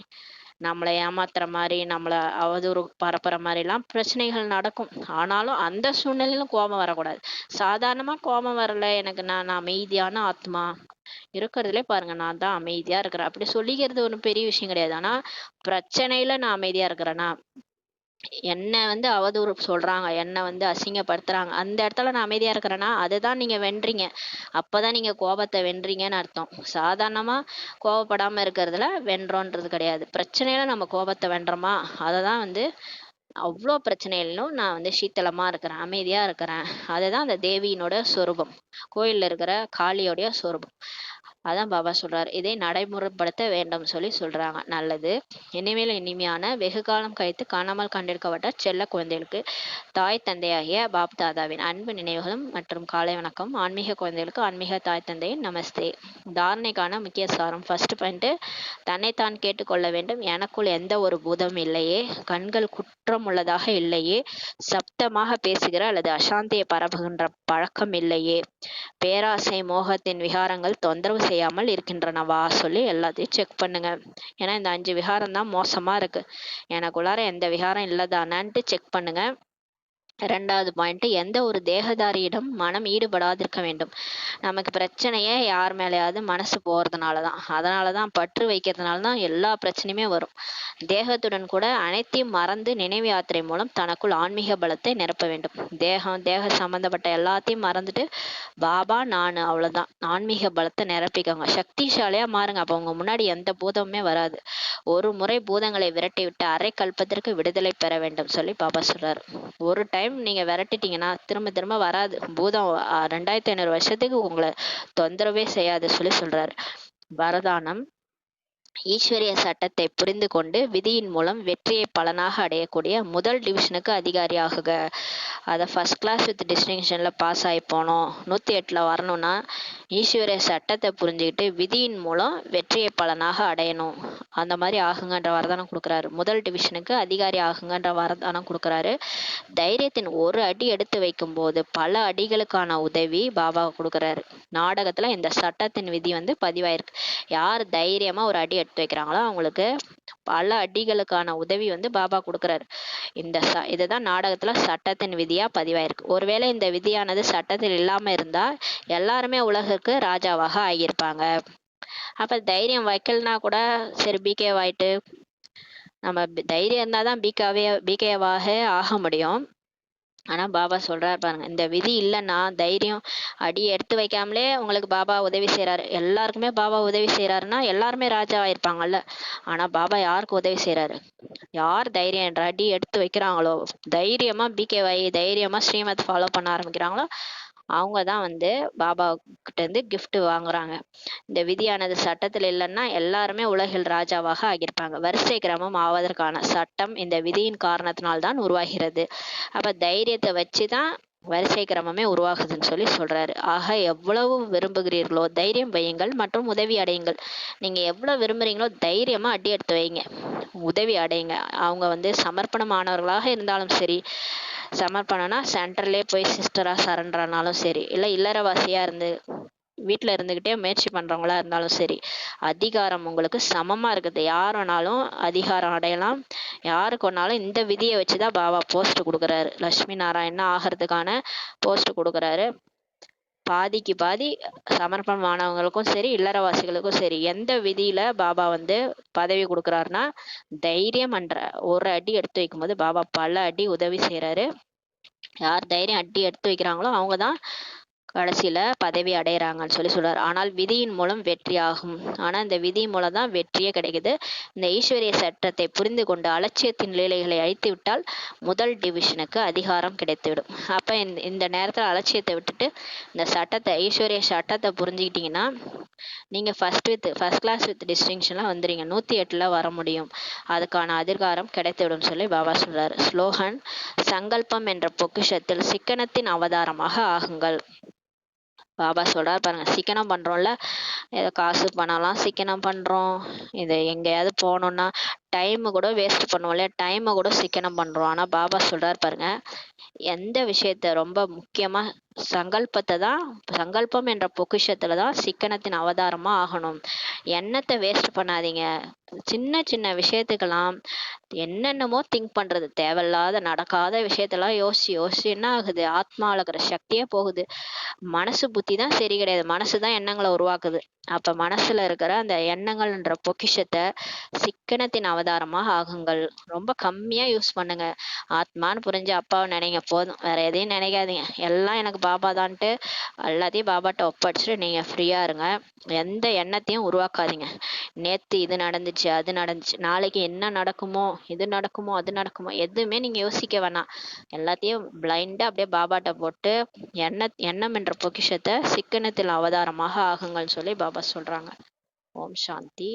[SPEAKER 1] நம்மளை ஏமாத்துற மாதிரி, நம்மளை அவதூறு பரப்புற மாதிரி எல்லாம் பிரச்சனைகள் நடக்கும். ஆனாலும் அந்த சூழ்நிலையிலும் கோபம் வரக்கூடாது. சாதாரணமா கோபம் வரல எனக்கு, நான் அமைதியான ஆத்மா இருக்கிறதுலே பாருங்க, நான் தான் அமைதியா இருக்கிறேன் அப்படி சொல்லிக்கிறது ஒண்ணும் பெரிய விஷயம் கிடையாது. ஆனா பிரச்சனையில நான் அமைதியா இருக்கிறேனா, என்ன வந்து அவதூறு சொல்றாங்க, என்ன வந்து அசிங்கப்படுத்துறாங்க, அந்த இடத்துல நான் அமைதியா இருக்கிறேன்னா அதுதான் நீங்க வென்றீங்க. அப்பதான் நீங்க கோபத்தை வென்றீங்கன்னு அர்த்தம். சாதாரணமா கோபப்படாம இருக்கிறதுல வென்றோன்றது கிடையாது. பிரச்சனையில நம்ம கோபத்தை வென்றோமா, அததான் வந்து அவ்வளோ பிரச்சனையிலும் நான் வந்து சீத்தளமா இருக்கிறேன், அமைதியா இருக்கிறேன். அதுதான் அந்த தேவியினோட சொரூபம். கோயில்ல இருக்கிற காளியோடைய சொரூபம். அதான் பாபா சொல்றாரு. இதை நடைமுறைப்படுத்த வேண்டும் சொல்லி சொல்றாங்க. நல்லது. இனிமேல் இனிமையான வெகு காலம் கழித்து காணாமல் கண்டிருக்கப்பட்ட செல்ல குழந்தைகளுக்கு தாய் தந்தையாகிய பாப் தாதாவின் அன்பு நினைவுகளும் மற்றும் காலை வணக்கம். ஆன்மீக குழந்தைகளுக்கு ஆன்மீக தாய் தந்தையின் நமஸ்தே. தாரணைக்கான முக்கிய சாரம். ஃபர்ஸ்ட் பாயிண்ட், தன்னைத்தான் கேட்டுக்கொள்ள வேண்டும். எனக்குள் எந்த ஒரு பூதம் இல்லையே, கண்கள் குற்றம் உள்ளதாக இல்லையே, சப்தமாக பேசுகிற அல்லது அசாந்தியை பரப்புகின்ற பழக்கம் இல்லையே, பேராசை மோகத்தின் விகாரங்கள் தொந்தரவு செய்யாமல் இருக்கின்றனவா சொல்லி எல்லாத்தையும் செக் பண்ணுங்க. ஏன்னா இந்த 5 விகாரம் தான் மோசமா இருக்கு. எனக்குள்ளார எந்த விகாரம் இல்லதானான்ட்டு செக் பண்ணுங்க. 2வது பாயிண்ட், எந்த ஒரு தேகதாரியிடம் மனம் ஈடுபடாதிருக்க வேண்டும். நமக்கு பிரச்சனையே யார் மேலேயாவது மனசு போறதுனாலதான், அதனாலதான் பற்று வைக்கிறதுனாலதான் எல்லா பிரச்சனையுமே வரும். தேகத்துடன் கூட அனைத்தையும் மறந்து நினைவு யாத்திரை மூலம் தனக்குள் ஆன்மீக பலத்தை நிரப்ப வேண்டும். தேக சம்பந்தப்பட்ட எல்லாத்தையும் மறந்துட்டு பாபா நான் அவ்வளவுதான், ஆன்மீக பலத்தை நிரப்பிக்கோங்க, சக்திசாலியா மாறுங்க. அப்ப உங்க முன்னாடி எந்த பூதமுமே வராது. ஒரு முறை பூதங்களை விரட்டி விட்டு அரை கல்பத்திற்கு விடுதலை பெற வேண்டும் சொல்லி பாபா சொல்றாரு. ஒரு டைம் நீங்க விரட்டிட்டீங்கன்னா திரும்ப திரும்ப வராது. பூதம் 2500 வருஷத்துக்கு உங்களை தொந்தரவே செய்யாது சொல்லி சொல்றாரு. வரதானம். ஈஸ்வரிய சட்டத்தை புரிந்து கொண்டு விதியின் மூலம் வெற்றியை பலனாக அடையக்கூடிய முதல் டிவிஷனுக்கு அதிகாரி ஆகுக. அதை ஃபஸ்ட் கிளாஸ் வித் டிஸ்டிங்ஷனில் பாஸ் ஆகி போகணும், 108ல் வரணும்னா ஈஸ்வரிய சட்டத்தை புரிஞ்சுக்கிட்டு விதியின் மூலம் வெற்றியை பலனாக அடையணும், அந்த மாதிரி ஆகுங்கன்ற வரதானம் கொடுக்குறாரு. முதல் டிவிஷனுக்கு அதிகாரி ஆகுங்கன்ற வரதானம் கொடுக்குறாரு. தைரியத்தின் ஒரு அடி எடுத்து வைக்கும்போது பல அடிகளுக்கான உதவி பாபா கொடுக்குறாரு. நாடகத்தில் இந்த சட்டத்தின் விதி வந்து பதிவாயிருக்கு. யார் தைரியமாக ஒரு அடி எடுத்து வைக்கிறாங்களோ அவங்களுக்கு பல அடிகளுக்கான உதவி வந்து பாபா கொடுக்குறாரு. இதுதான் நாடகத்துல சட்டத்தின் விதியா பதிவாயிருக்கு. ஒருவேளை இந்த விதியானது சட்டத்தில் இல்லாம இருந்தா எல்லாருமே உலகுக்கு ராஜாவாக ஆகியிருப்பாங்க. அப்ப தைரியம் வைக்கலனா கூட சரி பிகே ஆயிட்டு, நம்ம தைரியம் இருந்தாதான் பிகேவாக ஆக முடியும். ஆனா பாபா சொல்றாரு பாருங்க, இந்த விதி இல்லைன்னா தைரியம் அடி எடுத்து வைக்காமலே உங்களுக்கு பாபா உதவி செய்யறாரு. எல்லாருக்குமே பாபா உதவி செய்யறாருன்னா எல்லாருமே ராஜா ஆயிருப்பாங்கல்ல. ஆனா பாபா யாருக்கு உதவி செய்யறாரு? யார் தைரியம் என்ற அடி எடுத்து வைக்கிறாங்களோ, தைரியமா பிகேவாயி தைரியமா ஸ்ரீமத் ஃபாலோ பண்ண ஆரம்பிக்கிறாங்களோ அவங்க தான் வந்து பாபா கிட்ட இருந்து கிஃப்ட் வாங்குறாங்க. இந்த விதியானது சட்டத்தில் இல்லைன்னா எல்லாருமே உலகில் ராஜாவாக ஆகியிருப்பாங்க. வரிசை கிரமம் ஆவதற்கான சட்டம் இந்த விதியின் காரணத்தினால்தான் உருவாகிறது. அப்ப தைரியத்தை வச்சுதான் வரிசை கிரமமே உருவாகுதுன்னு சொல்றாரு. ஆக எவ்வளவு விரும்புகிறீர்களோ தைரியம் வையுங்கள் மற்றும் உதவி அடையுங்கள். நீங்க எவ்வளவு விரும்புறீங்களோ தைரியமா அடி எடுத்து வைங்க, உதவி அடையுங்க. அவங்க வந்து சமர்ப்பணமானவர்களாக இருந்தாலும் சரி, சமர்ப்பணம்னா சென்டர்லேயே போய் சிஸ்டரா சரண்டரானாலும் சரி, இல்லை இல்லறவாசியா இருந்து வீட்டில் இருந்துக்கிட்டே முயற்சி பண்றவங்களா இருந்தாலும் சரி, அதிகாரம் உங்களுக்கு சமமா இருக்குது. யார் வேணாலும் அதிகாரம் அடையலாம். யாருக்கு வேணாலும் இந்த விதியை வச்சுதான் பாபா போஸ்ட் கொடுக்குறாரு. லட்சுமி நாராயணா ஆகிறதுக்கான போஸ்ட் கொடுக்குறாரு. பாதிக்கு பாதி சமர்ப்பணமானவங்களுக்கும் சரி, இல்லறவாசிகளுக்கும் சரி, எந்த விதியில பாபா வந்து பதவி கொடுக்குறாருன்னா தைரியம் என்ற ஒரு அடி எடுத்து வைக்கும்போது பாபா பல அடி உதவி செய்யறாரு. யார் தைரியம் அடி எடுத்து வைக்கிறாங்களோ அவங்கதான் கடைசியில பதவி அடையறாங்கன்னு சொல்றாரு. ஆனால் விதியின் மூலம் வெற்றி ஆகும். ஆனா இந்த விதி மூலம் தான் வெற்றியே கிடைக்குது. இந்த ஈஸ்வரிய சட்டத்தை புரிந்து கொண்டு அலட்சியத்தின் லீலைகளை அழித்து விட்டால் முதல் டிவிஷனுக்கு அதிகாரம் கிடைத்துவிடும். அப்ப இந்த நேரத்துல அலட்சியத்தை விட்டுட்டு இந்த சட்டத்தை, ஈஸ்வரிய சட்டத்தை புரிஞ்சுக்கிட்டீங்கன்னா நீங்க ஃபர்ஸ்ட் கிளாஸ் வித் டிஸ்டிங்ஷன்ல வந்துறீங்க. 108ல வர முடியும். அதுக்கான அதிகாரம் கிடைத்துவிடும் பாபா சொல்றாரு. ஸ்லோகன்: சங்கல்பம் என்ற பொக்கிஷத்தில் சிக்கனத்தின் அவதாரமாக ஆகுங்கள். பாபா சொல்றாரு பாருங்க, சிக்கனம் பண்றோம்ல, ஏதோ காசு பணம்லாம் சிக்கனம் பண்றோம். இது எங்கேயாவது போகணும்னா டைம் கூட வேஸ்ட் பண்ணுவோம் இல்லையா, டைமை கூட சிக்கனம் பண்றோம். ஆனா பாபா சொல்றாரு பாருங்க, எந்த விஷயத்த ரொம்ப முக்கியமா சங்கல்பத்தை தான், சங்கல்பம் என்ற பொக்கிஷத்துலதான் சிக்கனத்தின் அவதாரமா ஆகணும். எண்ணத்தை வேஸ்ட் பண்ணாதீங்க. சின்ன சின்ன விஷயத்துக்கெல்லாம் என்னென்னமோ திங்க் பண்றது, தேவையில்லாத நடக்காத விஷயத்தெல்லாம் யோசிச்சு என்ன ஆகுது, ஆத்மாவில் இருக்கிற சக்தியே போகுது. மனசு புத்தி தான் சரி கிடையாது, மனசுதான் எண்ணங்களை உருவாக்குது. அப்ப மனசுல இருக்கிற அந்த எண்ணங்கள்ன்ற பொக்கிஷத்தை சிக்கனத்தின் அவதாரமாக ஆகுங்கள். ரொம்ப கம்மியா யூஸ் பண்ணுங்க. ஆத்மான்னு புரிஞ்சு அப்பாவை நினைங்க போதும், வேற எதையும் நினைக்காதீங்க. எல்லாம் எனக்கு பாபா தான்ட்டு எல்லாத்தையும் பாபாட்ட ஒப்படைச்சிட்டு நீங்க ஃப்ரீயா இருங்க. எந்த எண்ணத்தையும் உருவாக்காதீங்க. நேத்து இது நடந்துச்சு, அது நடந்துச்சு, நாளைக்கு என்ன நடக்குமோ, இது நடக்குமோ, அது நடக்குமோ, எதுவுமே நீங்க யோசிக்க வேணாம். எல்லாத்தையும் பிளைண்டா அப்படியே பாபாட்ட போட்டு எண்ணம் என்ற பொக்கிஷத்தை சிக்கனத்தில் அவதாரமாக ஆகுங்கள்னு பாபா சொல்றாங்க. ஓம் சாந்தி.